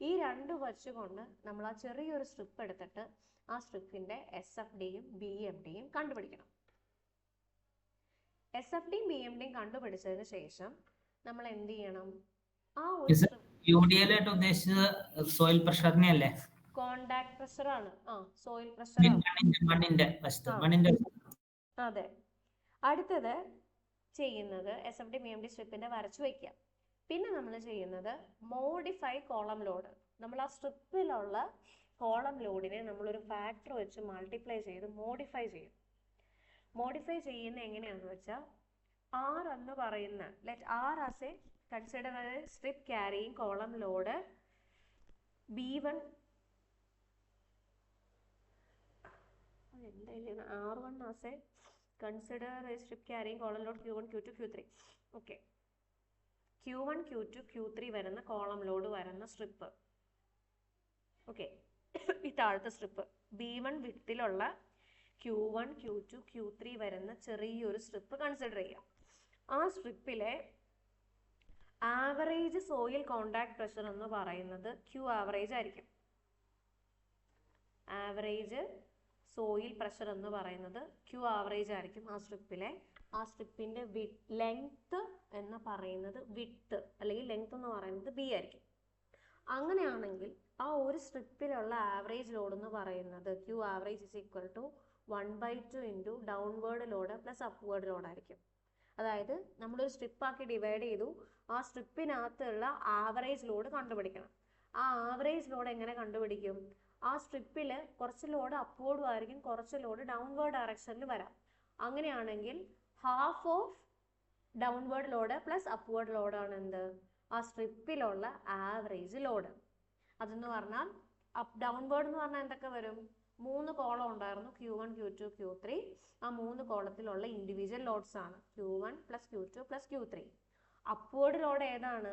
ഈ രണ്ട് വച്ചുകൊണ്ട് നമ്മൾ ആ ചെറിയൊരു സ്ട്രിപ്പ് എടുത്തിട്ട് ആ സ്ട്രിപ്പിന്റെ SFDയും BMDയും കണ്ടുപിടിക്കണം. SFDയും BMDയും കണ്ടുപിടിച്ചതിന് ശേഷം നമ്മൾ എന്ത് ചെയ്യണം? ആ ഒരു UDL ആയിട്ട് ഉദ്ദേശിച്ചത് സോയിൽ പ്രഷറിനെ അല്ലേ? കോണ്ടാക്ട് പ്രഷർ ആണ്. Soil pressure. അതെ. അടുത്തത് ചെയ്യുന്നത് SFD BMD സ്ട്രിപ്പിന്റെ വരച്ചു വയ്ക്കുക. പിന്നെ നമ്മൾ ചെയ്യുന്നത് മോഡിഫൈ കോളം ലോഡ്. നമ്മൾ ആ സ്ട്രിപ്പിലുള്ള കോളം ലോഡിനെ നമ്മളൊരു ഫാക്ടർ വെച്ച് മൾട്ടിപ്ലൈ ചെയ്ത് മോഡിഫൈ ചെയ്യും. മോഡിഫൈ ചെയ്യുന്ന എങ്ങനെയാണെന്ന് വെച്ചാൽ R എന്ന് പറയുന്ന, let R as A consider strip carrying column load B1, R1 as a consider a strip carrying column load Q1, Q2, Q3. Okay. Q1, Q2, Q3 വരുന്ന column load വരുന്ന strip. Okay, ഈ താഴത്തെ strip B1 വിട്ടിലുള്ള Q1, Q2, Q3 വരുന്ന ചെറിയൊരു strip consider ചെയ്യാം. ആ സ്ട്രിപ്പിലെ average soil contact pressure എന്ന് പറയുന്നത് Q ആവറേജ് ആയിരിക്കും. ആവറേജ് സോയിൽ പ്രഷർ എന്ന് പറയുന്നത് Q ആവറേജ് ആയിരിക്കും ആ സ്ട്രിപ്പിലെ. ആ സ്ട്രിപ്പിന്റെ ലെങ്ത് എന്ന് പറയുന്നത് വിഡ്ത്ത് അല്ലെങ്കിൽ ലെങ്ത് എന്ന് പറയുന്നത് B ആയിരിക്കും. അങ്ങനെയാണെങ്കിൽ ആ ഒരു സ്ട്രിപ്പിലുള്ള ആവറേജ് ലോഡ് എന്ന് പറയുന്നത് Q average is equal to 1/2 into downward load plus upward load ആയിരിക്കും. അതായത് നമ്മളൊരു സ്ട്രിപ്പാക്കി ഡിവൈഡ് ചെയ്തു, ആ സ്ട്രിപ്പിനകത്തുള്ള ആവറേജ് ലോഡ് കണ്ടുപിടിക്കണം. ആ ആവറേജ് ലോഡ് എങ്ങനെ കണ്ടുപിടിക്കും? ആ സ്ട്രിപ്പിൽ കുറച്ച് ലോഡ് അപ്വേർഡും ആയിരിക്കും, കുറച്ച് ലോഡ് ഡൗൺവേർഡ് ഡയറക്ഷനിൽ വരാം. അങ്ങനെയാണെങ്കിൽ half of downward load plus upward ലോഡാണ് എന്ത്? ആ സ്ട്രിപ്പിലുള്ള ആവറേജ് ലോഡ്. അതെന്ന് പറഞ്ഞാൽ ഡൗൺവേർഡ് എന്ന് പറഞ്ഞാൽ എന്തൊക്കെ വരും? 3 കോളം ഉണ്ടായിരുന്നു, Q1, Q2, Q3. ആ 3 കോളത്തിലുള്ള ഇൻഡിവിജ്വൽ ലോഡ്സ് ആണ് Q1 plus Q2 plus Q3. Upward load ഏതാണ്?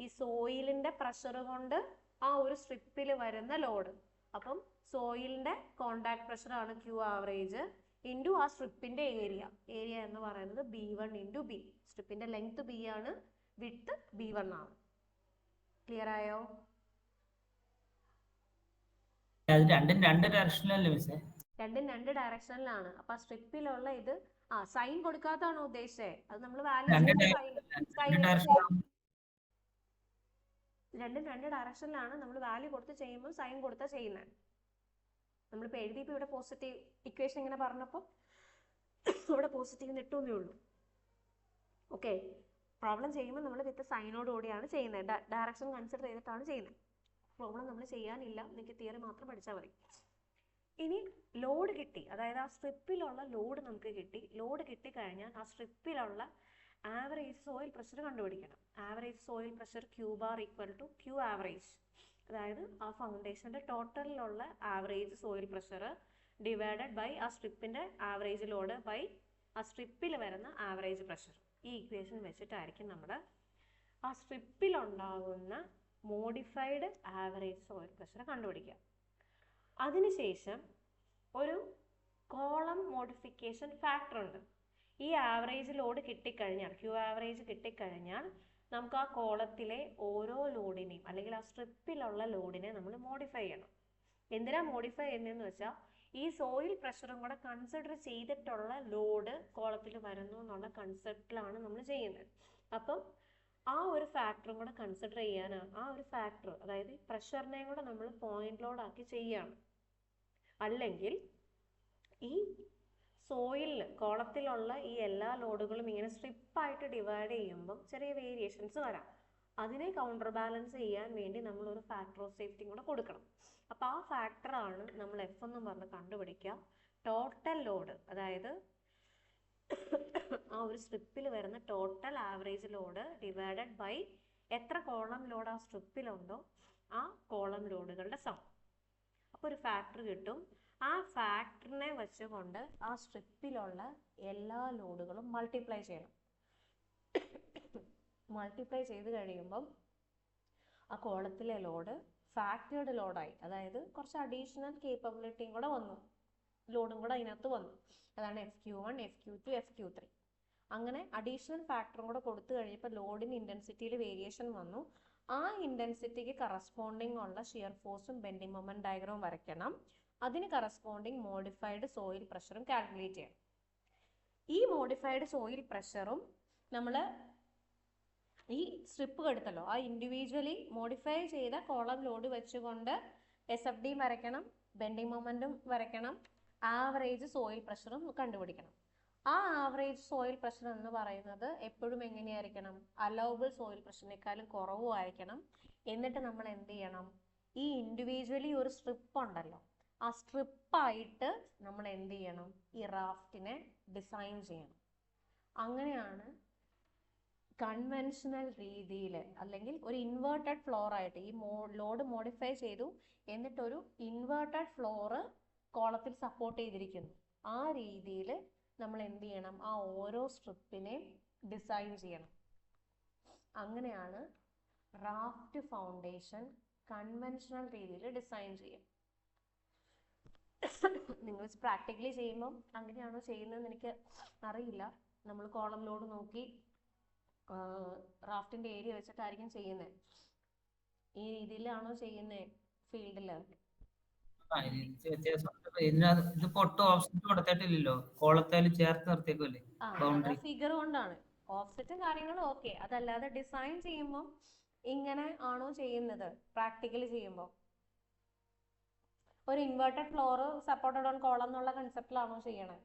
ഈ സോയിലിന്റെ പ്രഷർ കൊണ്ട് ആ ഒരു സ്ട്രിപ്പിൽ വരുന്ന ലോഡ്. അപ്പം സോയിലിന്റെ കോണ്ടാക്ട് പ്രഷർ ആണ് Q ആവറേജ് ഇൻറ്റു ആ സ്ട്രിപ്പിന്റെ ഏരിയ. ഏരിയ എന്ന് പറയുന്നത് B1 ഇൻറ്റു B. സ്ട്രിപ്പിന്റെ ലെങ്ത് B ആണ്, വിഡ്ത്ത് B1 ആണ്. ക്ലിയർ ആയോ? രണ്ടും രണ്ട് ഡയറക്ഷനിലാണ്. അപ്പൊ സ്ട്രിപ്പിലുള്ള ഇത് സൈൻ കൊടുക്കാത്തതാണോ ഉദ്ദേശിച്ചത്? അത് നമ്മൾ വാല്യൂ രണ്ടും രണ്ട് ഡയറക്ഷനിലാണ്. നമ്മൾ വാല്യൂ കൊടുത്ത് ചെയ്യുമ്പോൾ സൈൻ കൊടുത്താ ചെയ്യുന്നത്. നമ്മളിപ്പോൾ എഴുതിയപ്പോൾ ഇവിടെ പോസിറ്റീവ് ഇക്വേഷൻ ഇങ്ങനെ പറഞ്ഞപ്പോൾ ഇവിടെ പോസിറ്റീവ് ഇട്ടുവെന്നേ ഉള്ളൂ. ഓക്കെ, പ്രോബ്ലം ചെയ്യുമ്പോൾ നമ്മൾ വിത്ത് സൈനോട് കൂടിയാണ് ചെയ്യുന്നത്, ഡയറക്ഷൻ കൺസിഡർ ചെയ്തിട്ടാണ് ചെയ്യുന്നത്. പ്രോബ്ലം നമ്മൾ ചെയ്യാനില്ല, നിങ്ങൾക്ക് തിയറി മാത്രം പഠിച്ചാൽ മതി. ഇനി ലോഡ് കിട്ടി, അതായത് ആ സ്ട്രിപ്പിലുള്ള ലോഡ് നമുക്ക് കിട്ടി. ലോഡ് കിട്ടിക്കഴിഞ്ഞാൽ ആ സ്ട്രിപ്പിലുള്ള ആവറേജ് സോയിൽ പ്രഷർ കണ്ടുപിടിക്കണം. Average soil pressure Q bar equal to Q average. അതായത് ആ ഫൗണ്ടേഷൻ്റെ ടോട്ടലിലുള്ള average soil pressure divided by ആ സ്ട്രിപ്പിൻ്റെ ആവറേജ് ലോഡ് ബൈ ആ സ്ട്രിപ്പിൽ വരുന്ന ആവറേജ് പ്രഷർ. ഈ ഇക്വേഷൻ വെച്ചിട്ടായിരിക്കും നമ്മൾ ആ സ്ട്രിപ്പിലുണ്ടാകുന്ന മോഡിഫൈഡ് ആവറേജ് സോയിൽ പ്രഷർ കണ്ടുപിടിക്കുക. അതിനുശേഷം ഒരു കോളം മോഡിഫിക്കേഷൻ ഫാക്ടർ ഉണ്ട്. ഈ ആവറേജ് ലോഡ് കിട്ടിക്കഴിഞ്ഞാൽ, Q ആവറേജ് കിട്ടിക്കഴിഞ്ഞാൽ നമുക്ക് ആ കോളത്തിലെ ഓരോ ലോഡിനെയും അല്ലെങ്കിൽ ആ സ്ട്രിപ്പിലുള്ള ലോഡിനെ നമ്മൾ മോഡിഫൈ ചെയ്യണം. എന്തിനാ മോഡിഫൈ ചെയ്യുന്നതെന്ന് വെച്ചാൽ ഈ സോയിൽ പ്രഷറും കൂടെ കൺസിഡർ ചെയ്തിട്ടുള്ള ലോഡ് കോളത്തിൽ വരുന്നു എന്നുള്ള കൺസെപ്റ്റിലാണ് നമ്മൾ ചെയ്യുന്നത്. അപ്പം ആ ഒരു ഫാക്ടറും കൂടെ കൺസിഡർ ചെയ്യാനാണ്, ആ ഒരു ഫാക്ടർ അതായത് പ്രഷറിനെയും കൂടെ നമ്മൾ പോയിന്റ് ലോഡ് ആക്കി ചെയ്യാണ്. അല്ലെങ്കിൽ ഈ സോയിലിൽ കോളത്തിലുള്ള ഈ എല്ലാ ലോഡുകളും ഇങ്ങനെ സ്ട്രിപ്പായിട്ട് ഡിവൈഡ് ചെയ്യുമ്പം ചെറിയ വേരിയേഷൻസ് വരാം. അതിനെ കൗണ്ടർ ബാലൻസ് ചെയ്യാൻ വേണ്ടി നമ്മൾ ഒരു ഫാക്ടർ ഓഫ് സേഫ്റ്റിയും കൂടെ കൊടുക്കണം. അപ്പോൾ ആ ഫാക്ടറാണ് നമ്മൾ എഫ് എന്ന് പറഞ്ഞ് കണ്ടുപിടിക്കുക. ടോട്ടൽ ലോഡ്, അതായത് ആ ഒരു സ്ട്രിപ്പിൽ വരുന്ന total average load divided by എത്ര കോളം ലോഡ് ആ സ്ട്രിപ്പിലുണ്ടോ ആ കോളം ലോഡുകളുടെ സം. അപ്പോൾ ഒരു ഫാക്ടർ കിട്ടും. ആ ഫാക്ടറിനെ വെച്ചുകൊണ്ട് ആ സ്ട്രിപ്പിലുള്ള എല്ലാ ലോഡുകളും മൾട്ടിപ്ലൈ ചെയ്യണം. മൾട്ടിപ്ലൈ ചെയ്ത് കഴിയുമ്പം ആ കോളത്തിലെ ലോഡ് ഫാക്ടേർഡ് ലോഡായി, അതായത് കുറച്ച് അഡീഷണൽ കേപ്പബിലിറ്റിയും കൂടെ വന്നു, ലോഡും കൂടെ അതിനകത്ത് വന്നു. അതാണ് FQ1, FQ2, FQ3. അങ്ങനെ അഡീഷണൽ ഫാക്ടറും കൂടെ കൊടുത്തു കഴിഞ്ഞപ്പോൾ ലോഡിന് ഇൻറ്റൻസിറ്റിയിൽ വേരിയേഷൻ വന്നു. ആ ഇൻറ്റൻസിറ്റിക്ക് കറസ്പോണ്ടിങ് ഉള്ള ഷിയർ ഫോഴ്സും ബെൻഡിങ് മൊമെന്റ് ഡയഗ്രാം വരയ്ക്കണം. അതിന് കറസ്പോണ്ടിങ് മോഡിഫൈഡ് സോയിൽ പ്രഷറും കാൽക്കുലേറ്റ് ചെയ്യണം. ഈ മോഡിഫൈഡ് സോയിൽ പ്രഷറും നമ്മൾ ഈ സ്ട്രിപ്പ് എടുത്തല്ലോ, ആ ഇൻഡിവിജ്വലി മോഡിഫൈ ചെയ്ത കോളം ലോഡ് വെച്ചുകൊണ്ട് SFD വരയ്ക്കണം, ബെൻഡിങ് മൊമെന്റും വരയ്ക്കണം, ആവറേജ് സോയിൽ പ്രഷറും കണ്ടുപിടിക്കണം. ആ ആവറേജ് സോയിൽ പ്രഷർ എന്ന് പറയുന്നത് എപ്പോഴും എങ്ങനെയായിരിക്കണം? അലൗബിൾ സോയിൽ പ്രഷറിനേക്കാളും കുറവുമായിരിക്കണം. എന്നിട്ട് നമ്മൾ എന്ത് ചെയ്യണം? ഈ ഇൻഡിവിജ്വലി ഒരു സ്ട്രിപ്പ് ഉണ്ടല്ലോ, ആ സ്ട്രിപ്പായിട്ട് നമ്മൾ എന്ത് ചെയ്യണം? ഈ റാഫ്റ്റിനെ ഡിസൈൻ ചെയ്യണം. അങ്ങനെയാണ് കൺവെൻഷണൽ രീതിയിൽ, അല്ലെങ്കിൽ ഒരു ഇൻവേർട്ടഡ് ഫ്ലോർ ആയിട്ട് ഈ ലോഡ് മോഡിഫൈ ചെയ്തു, എന്നിട്ടൊരു ഇൻവേർട്ടഡ് ഫ്ലോറ് കോളത്തിൽ സപ്പോർട്ട് ചെയ്തിരിക്കുന്നു. ആ രീതിയിൽ നമ്മൾ എന്ത് ചെയ്യണം? ആ ഓരോ സ്ട്രിപ്പിനെ ഡിസൈൻ ചെയ്യണം. അങ്ങനെയാണ് റാഫ്റ്റ് ഫൗണ്ടേഷൻ കൺവെൻഷണൽ രീതിയിൽ ഡിസൈൻ ചെയ്യുക. നിങ്ങൾ പ്രാക്ടിക്കലി ചെയ്യുമ്പം അങ്ങനെയാണോ ചെയ്യുന്നതെന്ന് എനിക്ക് അറിയില്ല. നമ്മൾ കോളം ലോഡ് നോക്കി റാഫ്റ്റിന്റെ ഏരിയ വെച്ചിട്ടായിരിക്കും ചെയ്യുന്നത്. ഈ രീതിയിലാണോ ചെയ്യുന്നത് ഫീൽഡിൽ? ഫിഗർ കൊണ്ടാണ് ഓഫ്സെറ്റും കാര്യങ്ങളും ഓക്കെ. അതല്ലാതെ ഡിസൈൻ ചെയ്യുമ്പോൾ ഇങ്ങനെ ആണോ ചെയ്യുന്നത്? പ്രാക്ടിക്കലി ചെയ്യുമ്പോൾ ഒരു inverted floor supported on column എന്നുള്ള കൺസെപ്റ്റിലാണോ ചെയ്യണേ?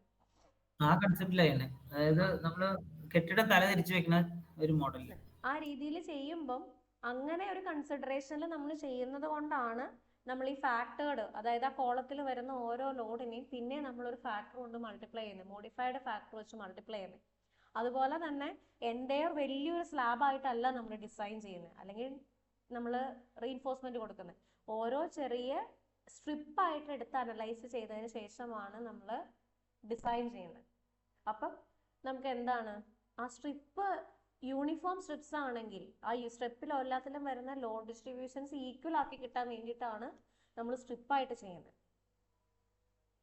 ആ കൺസെപ്റ്റിലാണ്, അതായത് നമ്മള് കെട്ടിടം തല തിരിച്ചു വെക്കുന്ന ഒരു മോഡൽ. ആ രീതിയിൽ ചെയ്യുമ്പം അങ്ങനെ ഒരു കൺസിഡറേഷനിൽ നമ്മൾ ചെയ്യുന്നത് കൊണ്ടാണ് നമ്മൾ ഈ ഫാക്ടേർഡ്, അതായത് ആ കോളത്തിൽ വരുന്ന ഓരോ ലോഡിനെയും പിന്നെ നമ്മളൊരു ഫാക്ടർ കൊണ്ട് മൾട്ടിപ്ലൈ ചെയ്യുന്നത്, മോഡിഫൈഡ് ഫാക്ടർ വെച്ച് മൾട്ടിപ്ലൈ ചെയ്യുന്നത്. അതുപോലെ തന്നെ എൻ്റെയർ വലിയൊരു സ്ലാബായിട്ടല്ല നമ്മൾ ഡിസൈൻ ചെയ്യുന്നത്, അല്ലെങ്കിൽ നമ്മൾ റീഇൻഫോഴ്സ്മെന്റ് കൊടുക്കുന്നത്. ഓരോ ചെറിയ സ്ട്രിപ്പായിട്ട് എടുത്ത് അനലൈസ് ചെയ്തതിന് ശേഷമാണ് നമ്മൾ ഡിസൈൻ ചെയ്യുന്നത്. അപ്പം നമുക്ക് എന്താണ്, ആ സ്ട്രിപ്പ് യൂണിഫോം സ്ട്രിപ്സ് ആണെങ്കിൽ ആ സ്ട്രിപ്പിൽ എല്ലാത്തിലും വരുന്ന ലോഡ് ഡിസ്ട്രിബ്യൂഷൻസ് ഈക്വൽ ആക്കി കിട്ടാൻ വേണ്ടിയിട്ടാണ് നമ്മൾ സ്ട്രിപ്പായിട്ട് ചെയ്യുന്നത്.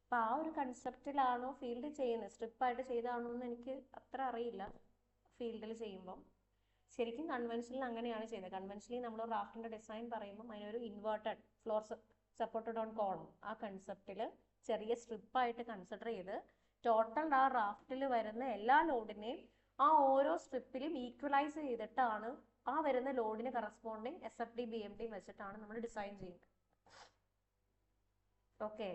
അപ്പം ആ ഒരു കൺസെപ്റ്റിലാണോ ഫീൽഡ് ചെയ്യുന്നത്? സ്ട്രിപ്പായിട്ട് ചെയ്താണോ എന്ന് എനിക്ക് അത്ര അറിയില്ല. ഫീൽഡിൽ ചെയ്യുമ്പം ശരിക്കും കൺവെൻഷനിൽ അങ്ങനെയാണ് ചെയ്യുന്നത്. കൺവെൻഷനിൽ നമ്മൾ റാഫ്റ്റിന്റെ ഡിസൈൻ പറയുമ്പോൾ അതിനൊരു inverted floor supported on column ആ കൺസെപ്റ്റിൽ ചെറിയ സ്ട്രിപ്പായിട്ട് കൺസിഡർ ചെയ്ത് ടോട്ടൽ ആ റാഫ്റ്റിൽ വരുന്ന എല്ലാ ലോഡിനെയും ആ ഓരോ സ്ട്രിപ്പിലും ഈക്വലൈസ് ചെയ്തിട്ടാണ് ആ വരുന്ന ലോഡിന് കറസ്പോണ്ടിങ് SFD BMD വെച്ചിട്ടാണ് നമ്മൾ ഡിസൈൻ ചെയ്യുന്നത്. ഓക്കെ.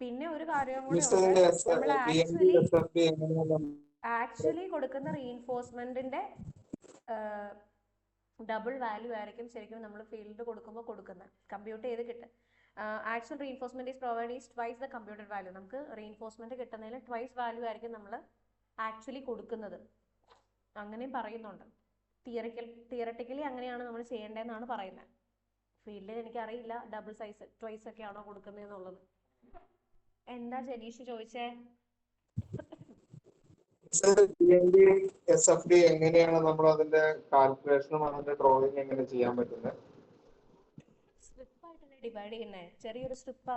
പിന്നെ ഒരു കാര്യം കൂടെ ഉണ്ട്, നമ്മൾ ആക്ച്വലി കൊടുക്കുന്ന റീഇൻഫോഴ്സ്മെന്റിന്റെ ഡബിൾ വാല്യൂ ആയിരിക്കും ശരിക്കും നമ്മൾ ഫീൽഡ് കൊടുക്കുമ്പോൾ കൊടുക്കുന്നത്, കമ്പ്യൂട്ട് ചെയ്ത് കിട്ടും. Actual reinforcement is provide is twice the computed value. നമുക്ക് റീഇൻഫോഴ്സ്മെന്റ് കിട്ടുന്നതിൽ ട്വൈസ് വാല്യൂ ആയിരിക്കും നമ്മൾ ആക്ച്വലി കൊടുക്കുന്നത്. അങ്ങനെയും പറയുന്നുണ്ട്. തിയററ്റിക്കലി അങ്ങനെയാണ് നമ്മൾ ചെയ്യേണ്ടതെന്നാണ് പറയുന്നത്. ഫീൽഡിൽ എനിക്കറിയില്ല ഡബിൾ സൈസ് ട്വൈസ് ഒക്കെ ആണോ കൊടുക്കുന്നതെന്നുള്ളത്. എന്താ ജനീഷ് ചോദിച്ചേ? SFD എങ്ങനെയാണ് നമ്മൾ അതിന്റെ കാൽക്കുലേഷനും അതിന്റെ ഡ്രോയിങ് എങ്ങനെ ചെയ്യാൻ പറ്റുന്നത്? സ്ട്രിപ്പായിട്ടല്ലേ ഡിവൈഡ് ചെയ്യുന്നത്. ചെറിയൊരു സ്ട്രിപ്പ്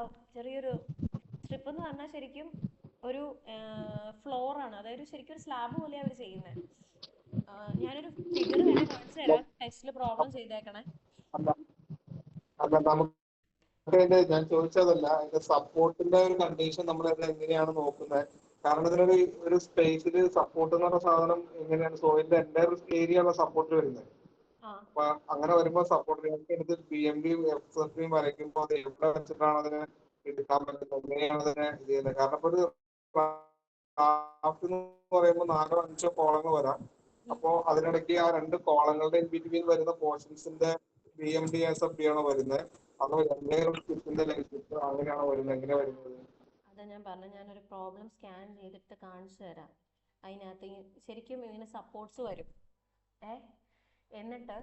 എന്ന് പറഞ്ഞാൽ ശരിക്കും ഒരു ഫ്ലോർ ആണ്, അതായത് ശരിക്കും ഒരു സ്ലാബ് പോലെ അവർ ചെയ്യുന്നത്. ഞാനൊരു ഫിഗർ വേണേ കാണിച്ചു തരാം, ടെക്സ്റ്റിൽ പ്രോബ്ലം ചെയ്തേക്കണേ. അല്ല, നമുക്ക് ഞാൻ ചോദിച്ചതല്ല, അതിന്റെ സപ്പോർട്ടിന്റെ ഒരു കണ്ടീഷൻ നമ്മൾ എങ്ങനെയാണ് നോക്കുന്നത്? കാരണം ഇതിനൊരു ഒരു സ്പേസിൽ സപ്പോർട്ട് എന്ന് പറഞ്ഞ സാധനം എങ്ങനെയാണ് സോയിലിന്റെ എൻ്റെ ഏരിയ ഉള്ള സപ്പോർട്ട് വരുന്നത്. അപ്പൊ അങ്ങനെ വരുമ്പോ സപ്പോർട്ട് എടുത്ത് BMD FSD വരയ്ക്കുമ്പോൾ അത് എവിടെ വെച്ചിട്ടാണ് അതിനെ എടുക്കാൻ പറ്റുന്നത്, എങ്ങനെയാണ് അതിനെ ഇത് ചെയ്യുന്നത്? കാരണം ഇപ്പൊ ഒരു ക്രാഫ്റ്റ് എന്ന് പറയുമ്പോൾ 4-5 കോളങ്ങൾ വരാം. അപ്പോ അതിനിടയ്ക്ക് ആ 2 കോളങ്ങളുടെ ബിറ്റ്വീൻ വരുന്ന പോർഷൻസിന്റെ BMD SFD ആണോ വരുന്നത്, അതോ എന്തെങ്കിലും സ്റ്റിച്ചിന്റെ ലെങ്ത് അങ്ങനെയാണോ വരുന്നത്, എങ്ങനെയാ വരുന്നത്? അതാ ഞാൻ പറഞ്ഞ, ഞാനൊരു പ്രോബ്ലം സ്കാൻ ചെയ്തിട്ട് കാണിച്ചു തരാം. അതിനകത്ത് ശരിക്കും ഇങ്ങനെ സപ്പോർട്ട്സ് വരും. എന്നിട്ട്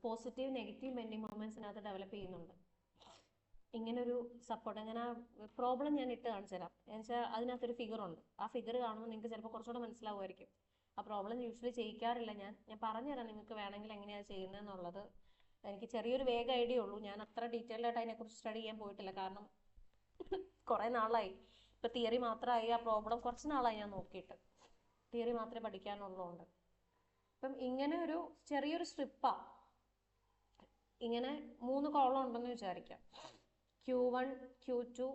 പോസിറ്റീവ് നെഗറ്റീവ് ബെൻഡിങ് മൊമെന്റ്സിനകത്ത് ഡെവലപ്പ് ചെയ്യുന്നുണ്ട്. ഇങ്ങനൊരു സപ്പോർട്ട് അങ്ങനെ പ്രോബ്ലം ഞാൻ ഇട്ട് കാണിച്ചു തരാം. എന്നുവെച്ചാൽ അതിനകത്തൊരു ഫിഗർ ഉണ്ട്. ആ ഫിഗർ കാണുമ്പോൾ നിങ്ങൾക്ക് ചിലപ്പോൾ കുറച്ചുകൂടെ മനസ്സിലാവുമായിരിക്കും. ആ പ്രോബ്ലം യൂഷ്വലി ചെയ്യിക്കാറില്ല ഞാൻ പറഞ്ഞുതരാം നിങ്ങൾക്ക് വേണമെങ്കിൽ എങ്ങനെയാണ് ചെയ്യുന്നതെന്നുള്ളത്. എനിക്ക് ചെറിയൊരു വേഗ ഐഡിയ ഉള്ളൂ. ഞാൻ അത്ര ഡീറ്റെയിൽഡ് ആയിട്ട് അതിനെക്കുറിച്ച് സ്റ്റഡി ചെയ്യാൻ പോയിട്ടില്ല. കാരണം കുറേ നാളായി. ഇപ്പം തിയറി മാത്രമായി ആ പ്രോബ്ലം കുറച്ച് നാളായി ഞാൻ നോക്കിയിട്ട്. തിയറി മാത്രമേ പഠിക്കാനുള്ളതുകൊണ്ട്. അപ്പം ഇങ്ങനെ ഒരു ചെറിയൊരു സ്ട്രിപ്പാണ്. ഇങ്ങനെ 3 കോളം ഉണ്ടെന്ന് വിചാരിക്കാം. Q1, Q2,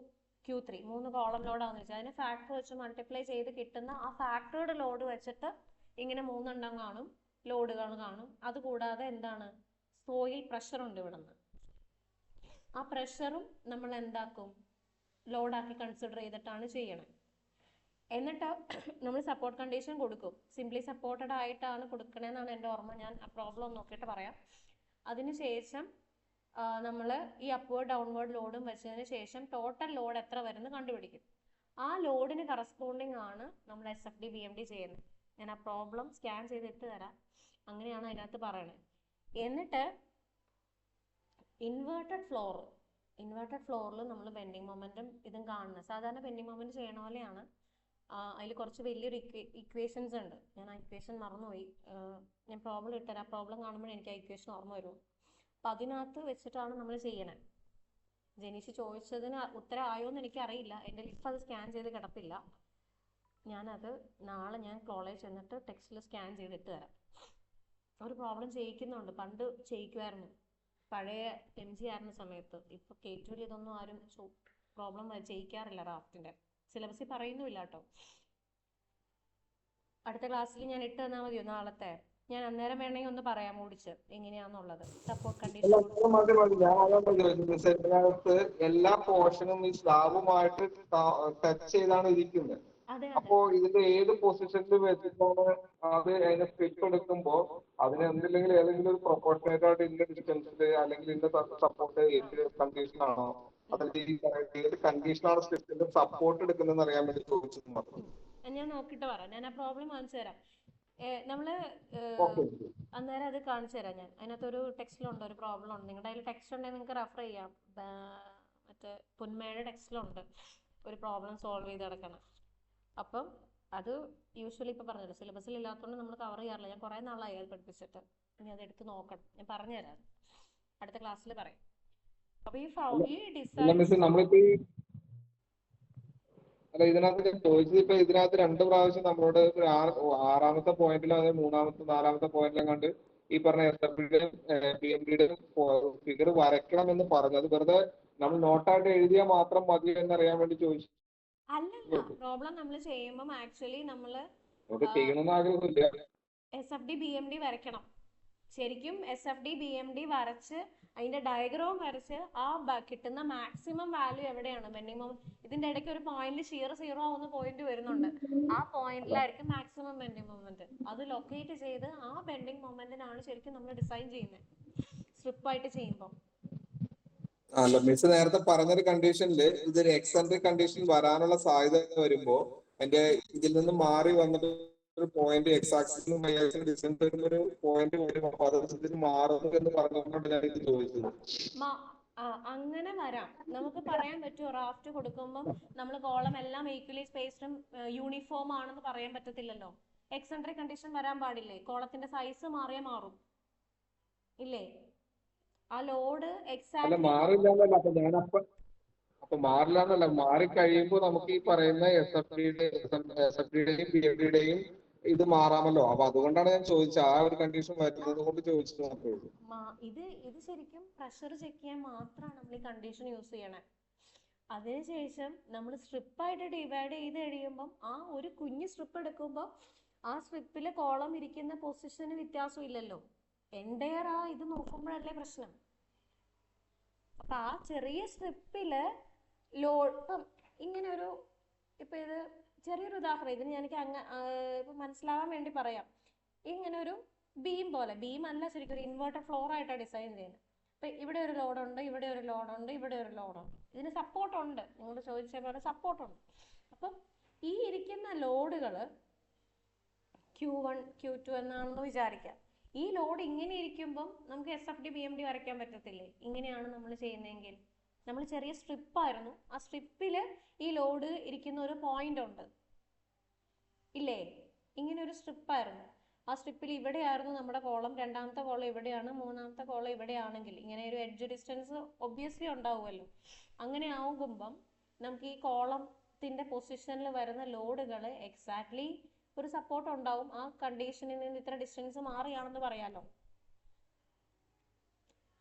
Q3 3 കോളം ലോഡാണെന്ന് വെച്ചാൽ അതിന് ഫാക്ടർ വെച്ച് മൾട്ടിപ്ലൈ ചെയ്ത് കിട്ടുന്ന ആ ഫാക്ടേർഡ് ലോഡ് വെച്ചിട്ട് ഇങ്ങനെ 3 എണ്ണം കാണും, ലോഡുകൾ കാണും. അതുകൂടാതെ എന്താണ്, സോയിൽ പ്രഷർ ഉണ്ട് ഇവിടെ നിന്ന്. ആ പ്രഷറും നമ്മൾ എന്താക്കും, ലോഡാക്കി കൺസിഡർ ചെയ്തിട്ടാണ് ചെയ്യണേ. എന്നിട്ട് നമ്മൾ സപ്പോർട്ട് കണ്ടീഷൻ കൊടുക്കും. സിംപ്ലി സപ്പോർട്ടഡ് ആയിട്ടാണ് കൊടുക്കണേന്നാണ് എൻ്റെ ഓർമ്മ. ഞാൻ ആ പ്രോബ്ലം നോക്കിയിട്ട് പറയാം. അതിനുശേഷം നമ്മൾ ഈ അപ്വേർഡ് ഡൗൺവേർഡ് ലോഡും വെച്ചതിന് ശേഷം ടോട്ടൽ ലോഡ് എത്ര വരുന്നു കണ്ടുപിടിക്കും. ആ ലോഡിന് കറസ്പോണ്ടിങ് ആണ് നമ്മൾ SFD BMD ചെയ്യുന്നത്. ഞാൻ ആ പ്രോബ്ലം സ്കാൻ ചെയ്തിട്ട് തരാം. അങ്ങനെയാണ് അതിനകത്ത് പറയണത്. എന്നിട്ട് ഇൻവേർട്ടഡ് ഫ്ലോറിൽ നമ്മൾ ബെൻഡിങ് മൊമെന്റും ഇതും കാണുന്നത്. സാധാരണ ബെൻഡിങ് മൊമെന്റ് ചെയ്യണ പോലെയാണ്. അതിൽ കുറച്ച് വലിയൊരു ഇക്വേഷൻസ് ഉണ്ട്. ഞാൻ ആ ഇക്വേഷൻ മറന്നുപോയി. ഞാൻ പ്രോബ്ലം ഇട്ടുതരാം. പ്രോബ്ലം കാണുമ്പോഴേ എനിക്ക് ആ ഇക്വേഷൻ ഓർമ്മ വരും. അപ്പം അതിനകത്ത് വെച്ചിട്ടാണ് നമ്മൾ ചെയ്യണേ. ജനീഷ് ചോദിച്ചതിന് ഉത്തരം ആയോ എന്ന് എനിക്കറിയില്ല. എൻ്റെ ലിസ്റ്റ് അത് സ്കാൻ ചെയ്ത് കിടപ്പില്ല. ഞാനത് നാളെ ഞാൻ കോളേജ് ചെന്നിട്ട് ടെക്സ്റ്റിൽ സ്കാൻ ചെയ്തിട്ട് തരാം. ഒരു പ്രോബ്ലം ചെയ്യിക്കുന്നുണ്ട്. പണ്ട് ചെയ്യിക്കുമായിരുന്നു, പഴയ MG ആയിരുന്ന സമയത്ത്. ഇപ്പോൾ K2 ഇതൊന്നും ആരും പ്രോബ്ലം ചെയ്യിക്കാറില്ല. റാഫ്റ്റിൻ്റെ സിലബസിൽ പറയുന്നുമില്ല കേട്ടോ. അടുത്ത ക്ലാസ്സിൽ ഞാൻ ഇട്ട് തന്നാൽ മതിയോ നാളത്തെ? ഞാൻ അന്നേരം വേണമെങ്കിൽ ഒന്ന് പറയാം ഓടിച്ച് എങ്ങനെയാന്നുള്ളത്. സപ്പോർട്ട് കണ്ടീഷൻ എല്ലാ പോർഷനും ഈ സ്ലാബുമായിട്ട് ടച്ച് ചെയ്താണ് ഇരിക്കുന്നത്. അപ്പോ ഇതിന്റെ ഏത് പൊസിഷനിൽ വെച്ചിട്ടാണ് അത് അതിനെ സ്ട്രിപ്പ് എടുക്കുമ്പോ അതിന് എന്തില്ലെങ്കിൽ ഏതെങ്കിലും ഒരു പ്രൊപ്പോർഷനേറ്റ് ആയിട്ട് ഇന്ന ഡിസ്റ്റൻസിൽ അല്ലെങ്കിൽ ഇന്ന സപ്പോർട്ട് ഏത് കണ്ടീഷൻ ആണോ, അതിന്റെ ഏത് കണ്ടീഷനാണ് സ്ട്രിപ്പിന്റെ സപ്പോർട്ട് എടുക്കുന്നതെന്ന് അറിയാൻ വേണ്ടി ചോദിച്ചത് മാത്രം. ഞാൻ നോക്കിയിട്ട് പറയാം. ഞാൻ ആ പ്രോബ്ലം കാണിച്ചു തരാം. നമ്മള് അന്നേരം അത് കാണിച്ചു തരാം. ഞാൻ അതിനകത്തൊരു ടെക്സ്റ്റിലുണ്ട്, ഒരു പ്രോബ്ലം ഉണ്ട്. നിങ്ങളുടെ അതിൽ ടെക്സ്റ്റ് ഉണ്ടെങ്കിൽ നിങ്ങൾക്ക് റെഫർ ചെയ്യാം. മറ്റേ പുന്മയുടെ ടെക്സ്റ്റിലുണ്ട് ഒരു പ്രോബ്ലം സോൾവ് ചെയ്ത് കിടക്കണം. അപ്പം അത് യൂഷ്വലി ഇപ്പം പറഞ്ഞല്ലോ, സിലബസിൽ ഇല്ലാത്തതുകൊണ്ട് നമ്മൾ കവർ ചെയ്യാറില്ല. ഞാൻ കുറേ നാളായി അത് പഠിപ്പിച്ചിട്ട്. ഇനി അത് എടുത്ത് നോക്കണം. ഞാൻ പറഞ്ഞു തരാം, അടുത്ത ക്ലാസ്സിൽ പറയും. അപ്പൊ ഈ ഡിസൈൻ അല്ല, ഇതിനകത്ത് ചോദിച്ചത് ഇപ്പൊ ഇതിനകത്ത് 2 പ്രാവശ്യം നമ്മളോട് 6ാമത്തെ പോയിന്റിലും അതായത് 3ാമത്തെ 4ാമത്തെ പോയിന്റിലും കണ്ട് ഈ പറഞ്ഞ SFDയുടെയും BMDയുടെയും ഫിഗർ വരയ്ക്കണം എന്ന് പറഞ്ഞു. അത് വെറുതെ നമ്മൾ നോട്ടായിട്ട് എഴുതിയാൽ മാത്രം മതി എന്നറിയാൻ വേണ്ടി ചോദിച്ചു. അല്ലല്ല, പ്രോബ്ലം നമ്മൾ ചെയ്യുമ്പോൾ ആക്ച്വലി നമ്മൾ ചെയ്യണമെന്ന് ആഗ്രഹമില്ല. SFD BMD വരയ്ക്കണം. ശരിക്കും SFD BMD വരച്ച് അതിന്റെ ഡയഗ്രാം വരച്ച് ആ കിട്ടുന്ന മാക്സിമം വാല്യൂ എവിടെയാണ് ബെൻഡിങ് മൊമെന്റ്. ഇതിന്റെ ഇടയ്ക്ക് ഒരു പോയിന്റ് ഷിയർ 0 ആവുന്ന പോയിന്റ് വരുന്നുണ്ട്. ആ പോയിന്റിലായിരിക്കും മാക്സിമം ബെൻഡിങ് മൊമെന്റ്. അത് ലൊക്കേറ്റ് ചെയ്ത് ആ ബെൻഡിങ് മൊമെന്റിനാണ് ശരിക്കും നമ്മൾ ഡിസൈൻ ചെയ്യുന്നത് സ്ട്രിപ്പായിട്ട് ചെയ്യുമ്പോൾ. അല്ല, മിസ് നേരത്തെ പറഞ്ഞൊരു കണ്ടീഷനിൽ ഇതൊരു എക്സെൻട്രിക് കണ്ടീഷൻ വരാനുള്ള സാധ്യത വരുമ്പോ അതിന്റെ ഇതിൽ നിന്ന് മാറി വന്നിട്ട് ഒരു പോയിന്റ് എക്സ് ആക്സിസിനും വൈ ആക്സിസിനും ഡിസ്റ്റൻസ് വരുന്ന ഒരു പോയിന്റ് വരും. അപ്പൊ അത് മാറുന്നു എന്ന് പറഞ്ഞുകൊണ്ടാണ് ഞാൻ ഇത് ചോദിച്ചത്. അങ്ങനെ വരാം. നമുക്ക് പറയാൻ പറ്റുമോ റാഫ്റ്റ് കൊടുക്കുമ്പോൾ നമ്മൾ കോളം എല്ലാം ഈക്വലി സ്പേസ്ഡും യൂണിഫോം ആണെന്ന് പറയാൻ പറ്റത്തില്ലല്ലോ. എക്സെൻട്രിക് കണ്ടീഷൻ വരാൻ പാടില്ലേ? കോളത്തിന്റെ സൈസ് മാറിയാൽ മാറും ഇല്ലേ? ആ ലോഡ് എക്സാക്ട് മാറില്ലാന്നല്ല. അപ്പൊ മാറില്ലാന്നല്ല, മാറി കഴിയുമ്പോ നമുക്ക് ഈ പറയുന്ന SFDയുടെയും BMDയുടെയും ഇത് മാറാമല്ലോ. അപ്പൊ അതുകൊണ്ടാണ് ഞാൻ ചോദിച്ചത്. ആ ഒരു കണ്ടീഷൻ വരുന്നത് കൊണ്ട് ചോദിച്ചത് മാത്രമേ ഉള്ളൂ. ഇത് ശരിക്കും പ്രഷർ ചെക്ക് ചെയ്യാൻ മാത്രമാണ് നമ്മൾ ഈ കണ്ടീഷൻ യൂസ് ചെയ്യണേ. അതിനുശേഷം നമ്മൾ സ്ട്രിപ്പായിട്ട് ഡിവൈഡ് ചെയ്ത് കഴിയുമ്പം ആ ഒരു കുഞ്ഞ് സ്ട്രിപ്പ് എടുക്കുമ്പോൾ ആ സ്ട്രിപ്പിൽ കോളം ഇരിക്കുന്ന പൊസിഷന് വ്യത്യാസം ഇല്ലല്ലോ. എൻ്റെയർ ആ ഇത് നോക്കുമ്പോഴല്ലേ പ്രശ്നം. അപ്പം ആ ചെറിയ സ്ട്രിപ്പില് ഇപ്പം ഇങ്ങനെ ഒരു ഇപ്പം ഇത് ചെറിയൊരു ഉദാഹരണം, ഇതിന് എനിക്ക് ഇപ്പം മനസ്സിലാവാൻ വേണ്ടി പറയാം. ഇങ്ങനെ ഒരു ബീം പോലെ, ബീം അല്ല ശരിക്കും ഒരു ഇൻവേർട്ടർ ഫ്ലോർ ആയിട്ടാണ് ഡിസൈൻ ചെയ്യുന്നത്. അപ്പം ഇവിടെ ഒരു ലോഡുണ്ട്, ഇവിടെ ഒരു ലോഡുണ്ട്, ഇവിടെ ഒരു ലോഡുണ്ട്. ഇതിന് സപ്പോർട്ടുണ്ട്, നിങ്ങൾ ചോദിച്ച പോലെ സപ്പോർട്ടുണ്ട്. അപ്പം ഈ ഇരിക്കുന്ന ലോഡുകൾ Q1 Q2 എന്നാണെന്ന് വിചാരിക്കാം. ഈ ലോഡ് ഇങ്ങനെ ഇരിക്കുമ്പം നമുക്ക് SFD BMD വരയ്ക്കാൻ പറ്റത്തില്ലേ? ഇങ്ങനെയാണ് നമ്മൾ ചെയ്യുന്നതെങ്കിൽ. നമ്മൾ ചെറിയ സ്ട്രിപ്പായിരുന്നു, ആ സ്ട്രിപ്പിൽ ഈ ലോഡ് ഇരിക്കുന്ന ഒരു പോയിന്റ് ഉണ്ട് ഇല്ലേ? ഇങ്ങനെ ഒരു സ്ട്രിപ്പായിരുന്നു, ആ സ്ട്രിപ്പിൽ ഇവിടെയായിരുന്നു നമ്മുടെ കോളം, രണ്ടാമത്തെ കോളം ഇവിടെയാണ്, മൂന്നാമത്തെ കോളം ഇവിടെയാണെങ്കിൽ ഇങ്ങനെ ഒരു എഡ്ജ് ഡിസ്റ്റൻസ് ഒബ്വിയസ്ലി ഉണ്ടാവുമല്ലോ. അങ്ങനെ ആകുമ്പം നമുക്ക് ഈ കോളത്തിന്റെ പൊസിഷനിൽ വരുന്ന ലോഡുകൾ എക്സാക്ട്ലി ഒരു സപ്പോർട്ട് ഉണ്ടാവും. ആ കണ്ടീഷനിൽ നിന്ന് ഇത്ര ഡിസ്റ്റൻസ് മാറിയാണെന്ന് പറയാലോ,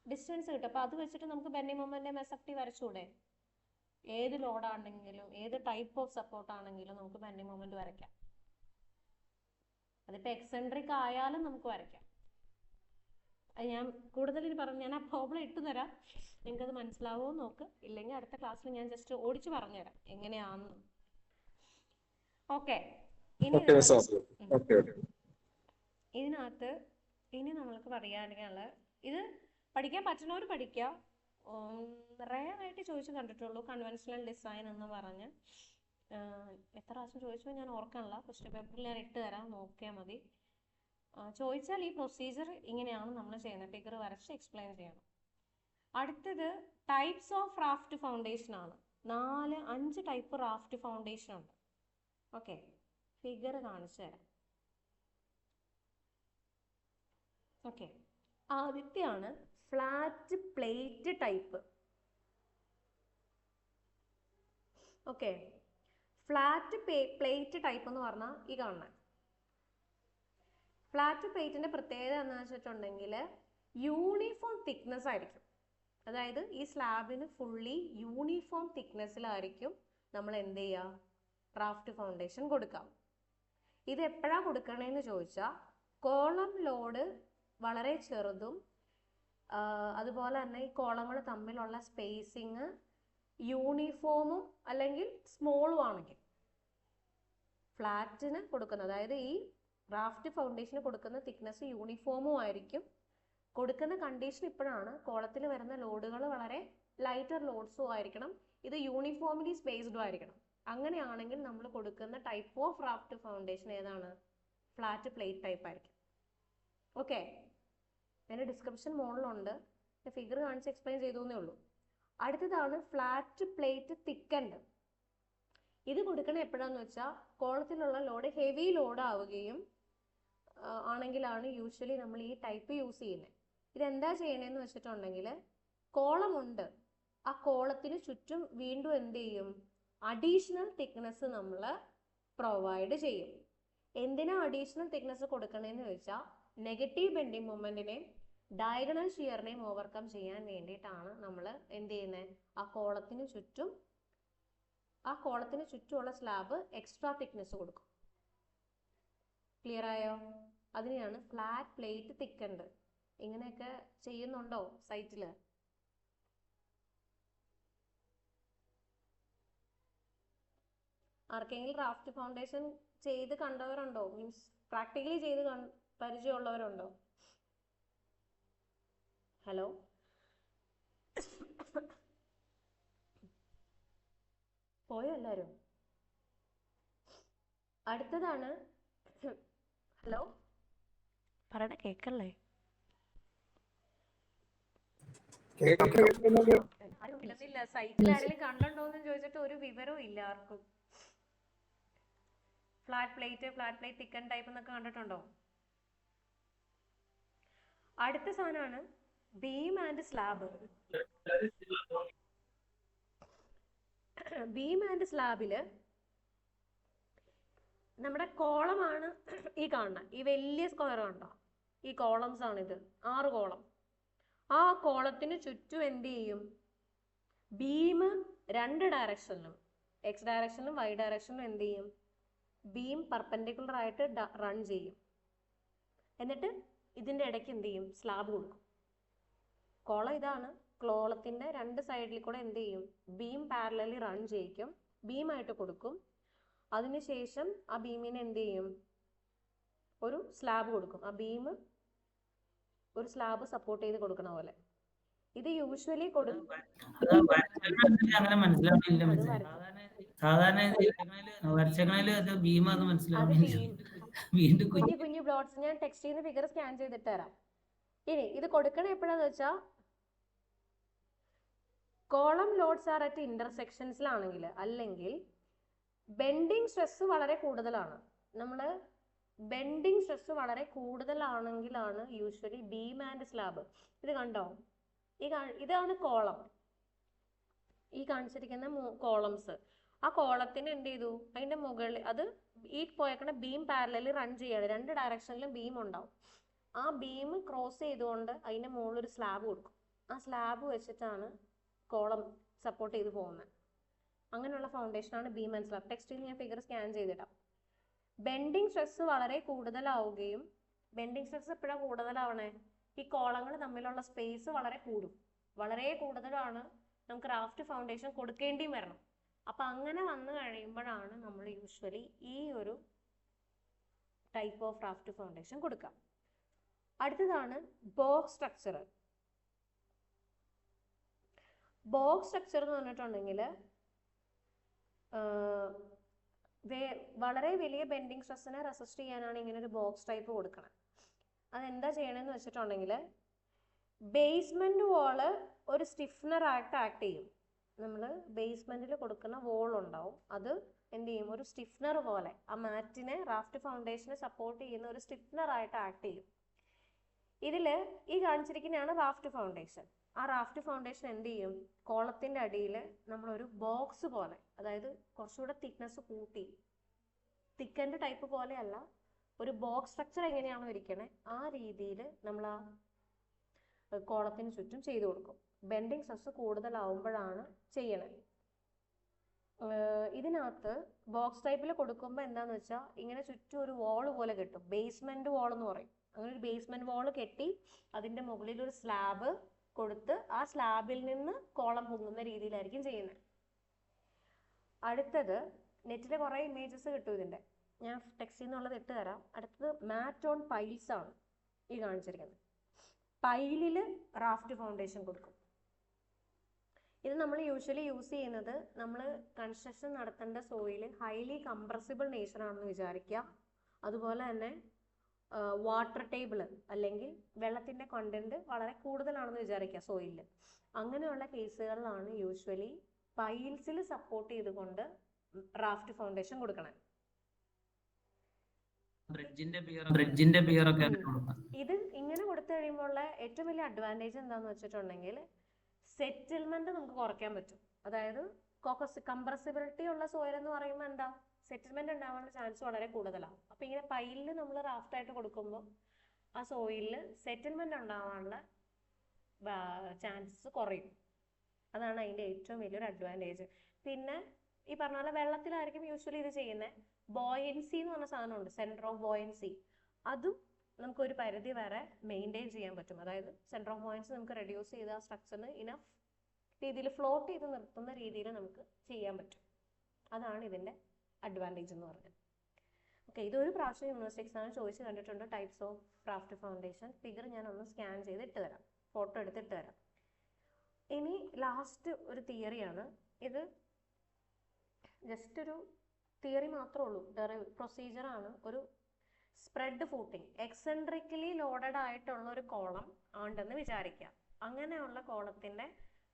ഡിസ്റ്റൻസ് കിട്ടും. അപ്പം അത് വെച്ചിട്ട് നമുക്ക് ബെൻഡിങ് മൊമെന്റം SFD വരച്ചൂടെ? ഏത് ലോഡാണെങ്കിലും ഏത് ടൈപ്പ് ഓഫ് സപ്പോർട്ട് ആണെങ്കിലും നമുക്ക് ബെൻഡിങ് മൊമെന്റ് വരയ്ക്കാം. അതിപ്പോൾ എക്സെൻട്രിക് ആയാലും നമുക്ക് വരയ്ക്കാം. അത് ഞാൻ കൂടുതൽ പറഞ്ഞു, ഞാൻ ആ പ്രോബ്ലം ഇട്ടു തരാം, നിങ്ങൾക്കത് മനസ്സിലാവുമോ നോക്ക്. ഇല്ലെങ്കിൽ അടുത്ത ക്ലാസ്സിൽ ഞാൻ ജസ്റ്റ് ഓടിച്ച് പറഞ്ഞുതരാം എങ്ങനെയാണെന്ന്. ഓക്കെ, ഇതിനകത്ത് ഇനി നമ്മൾക്ക് പറയാനുള്ള, ഇത് പഠിക്കാൻ പറ്റുന്നവർ പഠിക്കാം. റെയറായിട്ട് ചോദിച്ചു കണ്ടിട്ടുള്ളൂ കൺവെൻഷണൽ ഡിസൈൻ എന്ന് പറഞ്ഞ്. എത്ര പ്രാവശ്യം ചോദിച്ചോ ഞാൻ ഓർക്കണില്ല, ക്വസ്റ്റ്യൻ പേപ്പറിൽ ഞാൻ ഇട്ട് തരാം, നോക്കിയാൽ മതി. ചോദിച്ചാൽ ഈ പ്രൊസീജിയർ ഇങ്ങനെയാണ് നമ്മൾ ചെയ്യുന്നത്, ഫിഗർ വരച്ച് എക്സ്പ്ലെയിൻ ചെയ്യണം. അടുത്തത് ടൈപ്സ് ഓഫ് റാഫ്റ്റ് ഫൗണ്ടേഷൻ ആണ്. 5 ടൈപ്പ് റാഫ്റ്റ് ഫൗണ്ടേഷൻ ഉണ്ട്. ഓക്കെ, ഫിഗർ കാണിച്ചു തരാം. ഓക്കെ, ആദ്യത്തെയാണ് flat plate type. Okay, flat plate type എന്ന് പറഞ്ഞാൽ ഈ കാണുന്ന ഫ്ലാറ്റ് പ്ലേറ്റിന്റെ പ്രത്യേകത എന്ന് വെച്ചിട്ടുണ്ടെങ്കിൽ യൂണിഫോം തിക്നെസ് ആയിരിക്കും. അതായത് ഈ സ്ലാബിന് ഫുള്ളി യൂണിഫോം തിക്നെസ്സിലായിരിക്കും നമ്മൾ എന്ത് ചെയ്യുക, റാഫ്റ്റ് ഫൗണ്ടേഷൻ കൊടുക്കാം. ഇത് എപ്പോഴാണ് കൊടുക്കണേന്ന് ചോദിച്ചാൽ കോളം ലോഡ് വളരെ ചെറുതും അതുപോലെ തന്നെ ഈ കോളങ്ങൾ തമ്മിലുള്ള സ്പേസിങ് യൂണിഫോമും അല്ലെങ്കിൽ സ്മോളും ആണെങ്കിൽ ഫ്ലാറ്റിന് കൊടുക്കുന്നത്, അതായത് ഈ റാഫ്റ്റ് ഫൗണ്ടേഷന് കൊടുക്കുന്ന തിക്നെസ് യൂണിഫോമും ആയിരിക്കും. കൊടുക്കുന്ന കണ്ടീഷൻ ഇപ്പോഴാണ് കോളത്തിൽ വരുന്ന ലോഡുകൾ വളരെ ലൈറ്റർ ലോഡ്സും ആയിരിക്കണം, ഇത് യൂണിഫോംലി സ്പേസ്ഡും ആയിരിക്കണം. അങ്ങനെയാണെങ്കിൽ നമ്മൾ കൊടുക്കുന്ന ടൈപ്പ് ഓഫ് റാഫ്റ്റ് ഫൗണ്ടേഷൻ ഏതാണ്? ഫ്ലാറ്റ് പ്ലേറ്റ് ടൈപ്പ് ആയിരിക്കും. ഓക്കെ, അതിൻ്റെ ഡിസ്ക്രിപ്ഷൻ മുകളിലുണ്ട്, ഫിഗർ കാണിച്ച് എക്സ്പ്ലെയിൻ ചെയ്തേ ഉള്ളൂ. അടുത്തതാണ് ഫ്ലാറ്റ് പ്ലേറ്റ് തിക്കൻഡ്. ഇത് കൊടുക്കണ എപ്പോഴാന്ന് വെച്ചാൽ കോളത്തിലുള്ള ലോഡ് ഹെവി ലോഡ് ആവുകയും ആണെങ്കിലാണ് യൂഷ്വലി നമ്മൾ ഈ ടൈപ്പ് യൂസ് ചെയ്യുന്നത്. ഇതെന്താ ചെയ്യണേന്ന് വെച്ചിട്ടുണ്ടെങ്കിൽ കോളമുണ്ട്, ആ കോളത്തിന് ചുറ്റും വീണ്ടും എന്ത് ചെയ്യും, അഡീഷണൽ തിക്നെസ് നമ്മൾ പ്രൊവൈഡ് ചെയ്യും. എന്തിനാ അഡീഷണൽ തിക്നെസ് കൊടുക്കണേന്ന് ചോദിച്ചാൽ നെഗറ്റീവ് ബെൻഡിങ് മൊമെന്റിനെയും ഡയഗണൽ ഷിയറിനെയും ഓവർകം ചെയ്യാൻ വേണ്ടിയിട്ടാണ് നമ്മൾ എന്ത് ചെയ്യുന്നത്, ആ കോളത്തിന് ചുറ്റുമുള്ള സ്ലാബ് എക്സ്ട്രാ തിക്നെസ് കൊടുക്കും. ക്ലിയർ ആയോ? അതിനെയാണ് ഫ്ലാറ്റ് പ്ലേറ്റ് തിക്കൻഡ്. ഇങ്ങനെയൊക്കെ ചെയ്യുന്നുണ്ടോ സൈറ്റിൽ? ആർക്കെങ്കിലും റാഫ്റ്റ് ഫൗണ്ടേഷൻ ചെയ്ത് കണ്ടവരുണ്ടോ? മീൻസ് പ്രാക്ടിക്കലി ചെയ്ത് പരിചയമുള്ളവരുണ്ടോ? ഹലോ, പോയോ എല്ലാവരും? അടുത്തതാണ്, ഹലോ പറയണ കേക്കല്ലേ? ഇല്ല, സൈറ്റിൽ ആരെങ്കിലും കണ്ടുണ്ടോന്ന് ചോദിച്ചിട്ട് ഒരു വിവരവും ഇല്ല ആർക്കും. ഫ്ലാറ്റ് പ്ലേറ്റ് തിക്കൻ ടൈപ്പ് എന്നൊക്കെ കണ്ടിട്ടുണ്ടോ? അടുത്ത സാധനമാണ് beam and slab. Beam and സ്ലാബില് നമ്മുടെ കോളമാണ് ഈ കാണുന്ന ഈ വലിയ സ്ക്വയർ കണ്ടോ, ഈ കോളംസ് ആണിത്, 6 കോളം. ആ കോളത്തിന് ചുറ്റും എന്ത് ചെയ്യും, ബീം രണ്ട് ഡയറക്ഷനിലും എക്സ് ഡയറക്ഷനിലും വൈ ഡയറക്ഷനിലും എന്ത് ചെയ്യും, ബീം പെർപെൻഡിക്കുലർ ആയിട്ട് റൺ ചെയ്യും. എന്നിട്ട് ഇതിൻ്റെ ഇടയ്ക്ക് എന്ത് ചെയ്യും, സ്ലാബ് കൊടുക്കും. കോളം ഇതാണ്, കോളത്തിൻ്റെ രണ്ട് സൈഡിൽ കൂടെ എന്ത് ചെയ്യും, ബീം പാരലലി റൺ ചെയ്യിക്കും, ബീമായിട്ട് കൊടുക്കും. അതിനുശേഷം ആ ബീമിനെ എന്ത് ചെയ്യും, ഒരു സ്ലാബ് കൊടുക്കും. ആ ബീം ഒരു സ്ലാബ് സപ്പോർട്ട് ചെയ്ത് കൊടുക്കണ പോലെ. ഇത് യൂഷ്വലി കൊടുക്കും. അങ്ങനെ മനസ്സിലാവുന്നില്ല. സാധാരണ വരച്ചേക്കണേല് അത് ബീമാന്ന് മനസ്സിലാവുന്നില്ല. വീണ്ടും കുഞ്ഞു കുഞ്ഞു ബ്ലോട്ട്സ് ഞാൻ ടെക്സ്റ്റ് ചെയ്യുന്ന ഫിഗർ സ്കാൻ ചെയ്തിട്ട് തരാം. ഇനി ഇത് കൊടുക്കണ എപ്പോഴാന്ന് വെച്ചാൽ കോളം ലോഡ്സ് ആർ അറ്റ് ഇന്റർസെക്ഷൻസിലാണെങ്കിൽ, അല്ലെങ്കിൽ ബെൻഡിങ് സ്ട്രെസ് വളരെ കൂടുതലാണ്. നമ്മൾ ബെൻഡിങ് സ്ട്രെസ് വളരെ കൂടുതലാണെങ്കിലാണ് യൂഷ്വലി ബീം ആൻഡ് സ്ലാബ്. ഇത് കണ്ടോ, ഇതാണ് കോളം, ഈ കാണിച്ചിരിക്കുന്ന കോളംസ്. ആ കോളത്തിന് എന്ത് ചെയ്തു, അതിന്റെ മുകളിൽ അത് ഈ പോയേക്കണ ബീം പാരലലി റൺ ചെയ്യാണ്, രണ്ട് ഡയറക്ഷനിലും ബീം ഉണ്ടാവും. ആ ബീം ക്രോസ് ചെയ്തുകൊണ്ട് അതിന്റെ മുകളിൽ ഒരു സ്ലാബ് കൊടുക്കും. ആ സ്ലാബ് വെച്ചിട്ടാണ് കോളം സപ്പോർട്ട് ചെയ്ത് പോകുന്നത്. അങ്ങനെയുള്ള ഫൗണ്ടേഷനാണ് ബീം ആൻഡ് സ്ലാബ്. ടെക്സ്റ്റിൽ ഞാൻ ഫിഗർ സ്കാൻ ചെയ്തിടാം. ബെൻഡിങ് സ്ട്രെസ് വളരെ കൂടുതലാവുകയും, ബെൻഡിങ് സ്ട്രെസ് എപ്പോഴാണ് കൂടുതലാവണേ, ഈ കോളങ്ങൾ തമ്മിലുള്ള സ്പേസ് വളരെ കൂടും. വളരെ കൂടുതലാണ്, നമുക്ക് റാഫ്റ്റ് ഫൗണ്ടേഷൻ കൊടുക്കേണ്ടിയും വരണം. അപ്പം അങ്ങനെ വന്നു കഴിയുമ്പോഴാണ് നമ്മൾ യൂഷ്വലി ഈ ഒരു ടൈപ്പ് ഓഫ് റാഫ്റ്റ് ഫൗണ്ടേഷൻ കൊടുക്കുക. അടുത്തതാണ് ബോക്സ് സ്ട്രക്ചർ. ബോക്സ് സ്ട്രക്ചർ എന്ന് പറഞ്ഞിട്ടുണ്ടെങ്കിൽ വളരെ വലിയ ബെൻഡിങ് സ്ട്രെസ്സിനെ റെസിസ്റ്റ് ചെയ്യാനാണ് ഇങ്ങനെ ഒരു ബോക്സ് ടൈപ്പ് കൊടുക്കണം. അതെന്താ ചെയ്യണമെന്ന് വെച്ചിട്ടുണ്ടെങ്കിൽ ബേസ്മെന്റ് വാള് ഒരു സ്റ്റിഫ്നർ ആയിട്ട് ആക്ട് ചെയ്യും. നമ്മൾ ബേസ്മെന്റിൽ കൊടുക്കുന്ന വോൾ ഉണ്ടാവും, അത് എന്ത് ചെയ്യും, ഒരു സ്റ്റിഫ്നർ പോലെ ആ മാറ്റിനെ റാഫ്റ്റ് ഫൗണ്ടേഷനെ സപ്പോർട്ട് ചെയ്യുന്ന ഒരു സ്റ്റിഫ്നർ ആയിട്ട് ആക്ട് ചെയ്യും. ഇതിൽ ഈ കാണിച്ചിരിക്കുന്നതാണ് റാഫ്റ്റ് ഫൗണ്ടേഷൻ. ആ റാഫ്റ്റ് ഫൗണ്ടേഷൻ എന്ത് ചെയ്യും, കോളത്തിന്റെ അടിയിൽ നമ്മളൊരു ബോക്സ് പോലെ, അതായത് കുറച്ചുകൂടെ തിക്നെസ് കൂട്ടി, തിക്കൻ്റെ ടൈപ്പ് പോലെയല്ല, ഒരു ബോക്സ് സ്ട്രക്ചർ എങ്ങനെയാണോ ഇരിക്കണേ ആ രീതിയിൽ നമ്മൾ ആ കോളത്തിന് ചുറ്റും ചെയ്തു കൊടുക്കും. ബെൻഡിങ് സ്ട്രെസ് കൂടുതലാവുമ്പോഴാണ് ചെയ്യണത്. ഇതിനകത്ത് ബോക്സ് ടൈപ്പിൽ കൊടുക്കുമ്പോൾ എന്താണെന്ന് വെച്ചാൽ ഇങ്ങനെ ചുറ്റും ഒരു വാള് പോലെ കെട്ടും, ബേസ്മെന്റ് വാൾ എന്ന് പറയും. അങ്ങനെ ഒരു ബേസ്മെന്റ് വാള് കെട്ടി അതിൻ്റെ മുകളിൽ ഒരു സ്ലാബ് കൊടുത്ത് ആ സ്ലാബിൽ നിന്ന് കോളം പൊങ്ങുന്ന രീതിയിലായിരിക്കും ചെയ്യുന്നത്. അടുത്തത് നെറ്റിലെ കുറേ ഇമേജസ് കിട്ടും ഇതിൻ്റെ, ഞാൻ ടെക്സ്റ്റിൽ നിന്നുള്ളത് ഇട്ട് തരാം. അടുത്തത് മാറ്റ് ഓൺ പൈൽസ് ആണ് ഈ കാണിച്ചിരിക്കുന്നത്. പൈലിൽ റാഫ്റ്റ് ഫൗണ്ടേഷൻ കൊടുക്കും. ഇത് നമ്മൾ യൂഷ്വലി യൂസ് ചെയ്യുന്നത്, നമ്മൾ കൺസ്ട്രക്ഷൻ നടത്തേണ്ട സോയിൽ ഹൈലി കംപ്രസിബിൾ നേച്ചർ ആണെന്ന് വിചാരിക്കുക. അതുപോലെ തന്നെ വാട്ടർ ടേബിൾ അല്ലെങ്കിൽ വെള്ളത്തിൻ്റെ കണ്ടന്റ് വളരെ കൂടുതലാണെന്ന് വിചാരിക്കുക സോയിലിൽ. അങ്ങനെയുള്ള കേസുകളിലാണ് യൂഷ്വലി പൈൽസിൽ സപ്പോർട്ട് ചെയ്തുകൊണ്ട് റാഫ്റ്റ് ഫൗണ്ടേഷൻ കൊടുക്കണം. ഇത് ഇങ്ങനെ കൊടുത്തു കഴിയുമ്പോൾ ഏറ്റവും വലിയ അഡ്വാൻറ്റേജ് എന്താന്ന് വെച്ചിട്ടുണ്ടെങ്കിൽ സെറ്റിൽമെന്റ് നമുക്ക് കുറയ്ക്കാൻ പറ്റും. അതായത് കംപ്രസിബിലിറ്റി ഉള്ള സോയിൽ എന്ന് പറയുമ്പോൾ എന്താ, സെറ്റിൽമെന്റ് ഉണ്ടാവാനുള്ള ചാൻസ് വളരെ കൂടുതലാണ്. അപ്പൊ ഇങ്ങനെ പൈലിൽ നമ്മൾ റാഫ്റ്റ് ആയിട്ട് കൊടുക്കുമ്പോൾ ആ സോയിലിൽ സെറ്റിൽമെന്റ് ഉണ്ടാവാനുള്ള ചാൻസസ് കുറയും. അതാണ് അതിന്റെ ഏറ്റവും വലിയൊരു അഡ്വാൻറ്റേജ്. പിന്നെ ഈ പറഞ്ഞ പോലെ വെള്ളത്തിലായിരിക്കും യൂഷ്വലി ഇത് ചെയ്യുന്നത്. ബോയൻസി എന്ന് പറഞ്ഞ സാധനമുണ്ട്, സെന്റർ ഓഫ് ബോയൻസി. അതും നമുക്ക് ഒരു പരിധി വരെ മെയിൻറ്റെയിൻ ചെയ്യാൻ പറ്റും. അതായത് സെന്റർ ഓഫ് ബോയൻസി നമുക്ക് റെഡ്യൂസ് ചെയ്ത് ആ സ്ട്രക്ചറിന് ഇനഫ് രീതിയിൽ ഫ്ലോട്ട് ചെയ്ത് നിർത്തുന്ന രീതിയിൽ നമുക്ക് ചെയ്യാൻ പറ്റും. അതാണ് ഇതിന്റെ അഡ്വാൻറ്റേജ് എന്ന് പറഞ്ഞത്. ഓക്കെ, ഇതൊരു പ്രാവശ്യം യൂണിവേഴ്സിറ്റി എക്സാമിന് ചോദിച്ച് കണ്ടിട്ടുണ്ട്, types of raft foundation. Figure ഞാൻ ഒന്ന് സ്കാൻ ചെയ്ത് ഇട്ട് തരാം, ഫോട്ടോ എടുത്തിട്ട് തരാം. ഇനി ലാസ്റ്റ് ഒരു തിയറിയാണ്. ഇത് ജസ്റ്റ് ഒരു തിയറി മാത്രമേ ഉള്ളൂ, പ്രൊസീജിയറാണ്. ഒരു സ്പ്രെഡ് ഫൂട്ടിങ്, എക്സെൻട്രിക്കലി ലോഡഡ് ആയിട്ടുള്ള ഒരു കോളം ആണ്ടെന്ന് വിചാരിക്കാം. അങ്ങനെയുള്ള കോളത്തിന്റെ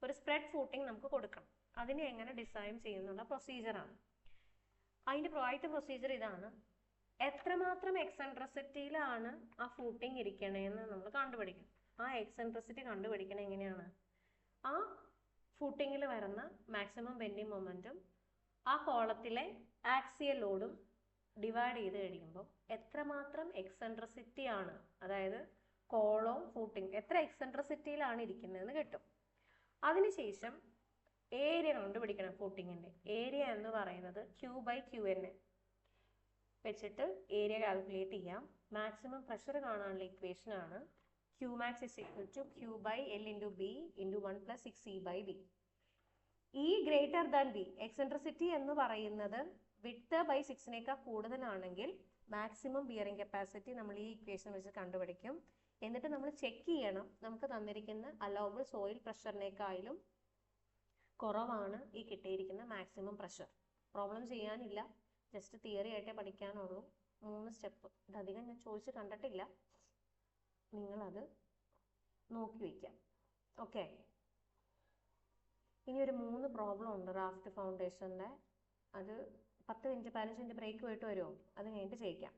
ഒരു സ്പ്രെഡ് ഫൂട്ടിങ് നമുക്ക് കൊടുക്കണം. അതിനെ എങ്ങനെ ഡിസൈൻ ചെയ്യുന്നുള്ള പ്രൊസീജിയറാണ്. അതിൻ്റെ പ്രൊസീജിയർ ഇതാണ്. എത്രമാത്രം എക്സെൻട്രിസിറ്റിയിലാണ് ആ ഫൂട്ടിങ് ഇരിക്കണേന്ന് നമ്മൾ കണ്ടുപിടിക്കണം. ആ എക്സെൻട്രിസിറ്റി കണ്ടുപിടിക്കണം എങ്ങനെയാണ്, ആ ഫൂട്ടിങ്ങിൽ വരുന്ന മാക്സിമം ബെൻഡിങ് മൊമെന്റും ആ കോളത്തിലെ ആക്സിയൽ ലോഡും ഡിവൈഡ് ചെയ്ത് കഴിയുമ്പോൾ എത്രമാത്രം എക്സെൻട്രിസിറ്റി ആണ്, അതായത് കോളവും ഫൂട്ടിങ് എത്ര എക്സെൻട്രിസിറ്റിയിലാണ് ഇരിക്കുന്നതെന്ന് കിട്ടും. അതിനുശേഷം ഏരിയ കണ്ടുപിടിക്കണം ഫൂട്ടിങ്ങിന്റെ. ഏരിയ എന്ന് പറയുന്നത് Q/Qn വെച്ചിട്ട് ഏരിയ കാൽക്കുലേറ്റ് ചെയ്യാം. മാക്സിമം പ്രഷർ കാണാനുള്ള ഇക്വേഷൻ ആണ് Qmax is equal to Q/L into B into 1 plus 6E/B. E greater than B. Eccentricity എന്ന് പറയുന്നത് വിഡ്ത്ത് ബൈ 6 കൂടുതലാണെങ്കിൽ മാക്സിമം ബിയറിംഗ് കപ്പാസിറ്റി നമ്മൾ ഈ ഇക്വേഷൻ വെച്ച് കണ്ടുപിടിക്കും. എന്നിട്ട് നമ്മൾ ചെക്ക് ചെയ്യണം നമുക്ക് തന്നിരിക്കുന്ന അലൗബിൾ സോയിൽ പ്രഷറിനേക്കാളും കുറവാണ് ഈ കിട്ടിയിരിക്കുന്ന മാക്സിമം പ്രഷർ. പ്രോബ്ലം ചെയ്യാനില്ല, ജസ്റ്റ് തിയറി ആയിട്ടേ പഠിക്കാനുള്ളൂ. 3 സ്റ്റെപ്പ്, ഇതധികം ഞാൻ ചോദിച്ച് കണ്ടിട്ടില്ല, നിങ്ങളത് നോക്കി വയ്ക്കാം. ഓക്കെ, ഇനി ഒരു 3 പ്രോബ്ലം ഉണ്ട് റാഫ്റ്റ് ഫൗണ്ടേഷൻ്റെ. അത് 10 മിനിറ്റ് 15 മിനിറ്റ് ബ്രേക്ക് പോയിട്ട് വരുമോ? അത് കഴിഞ്ഞിട്ട് ചെയ്യിക്കാം.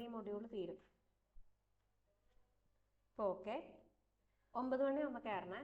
ഈ മൊഡ്യൂൾ തീരും. ഓക്കെ, 9 മണിയാകുമ്പോൾ കയറണേ.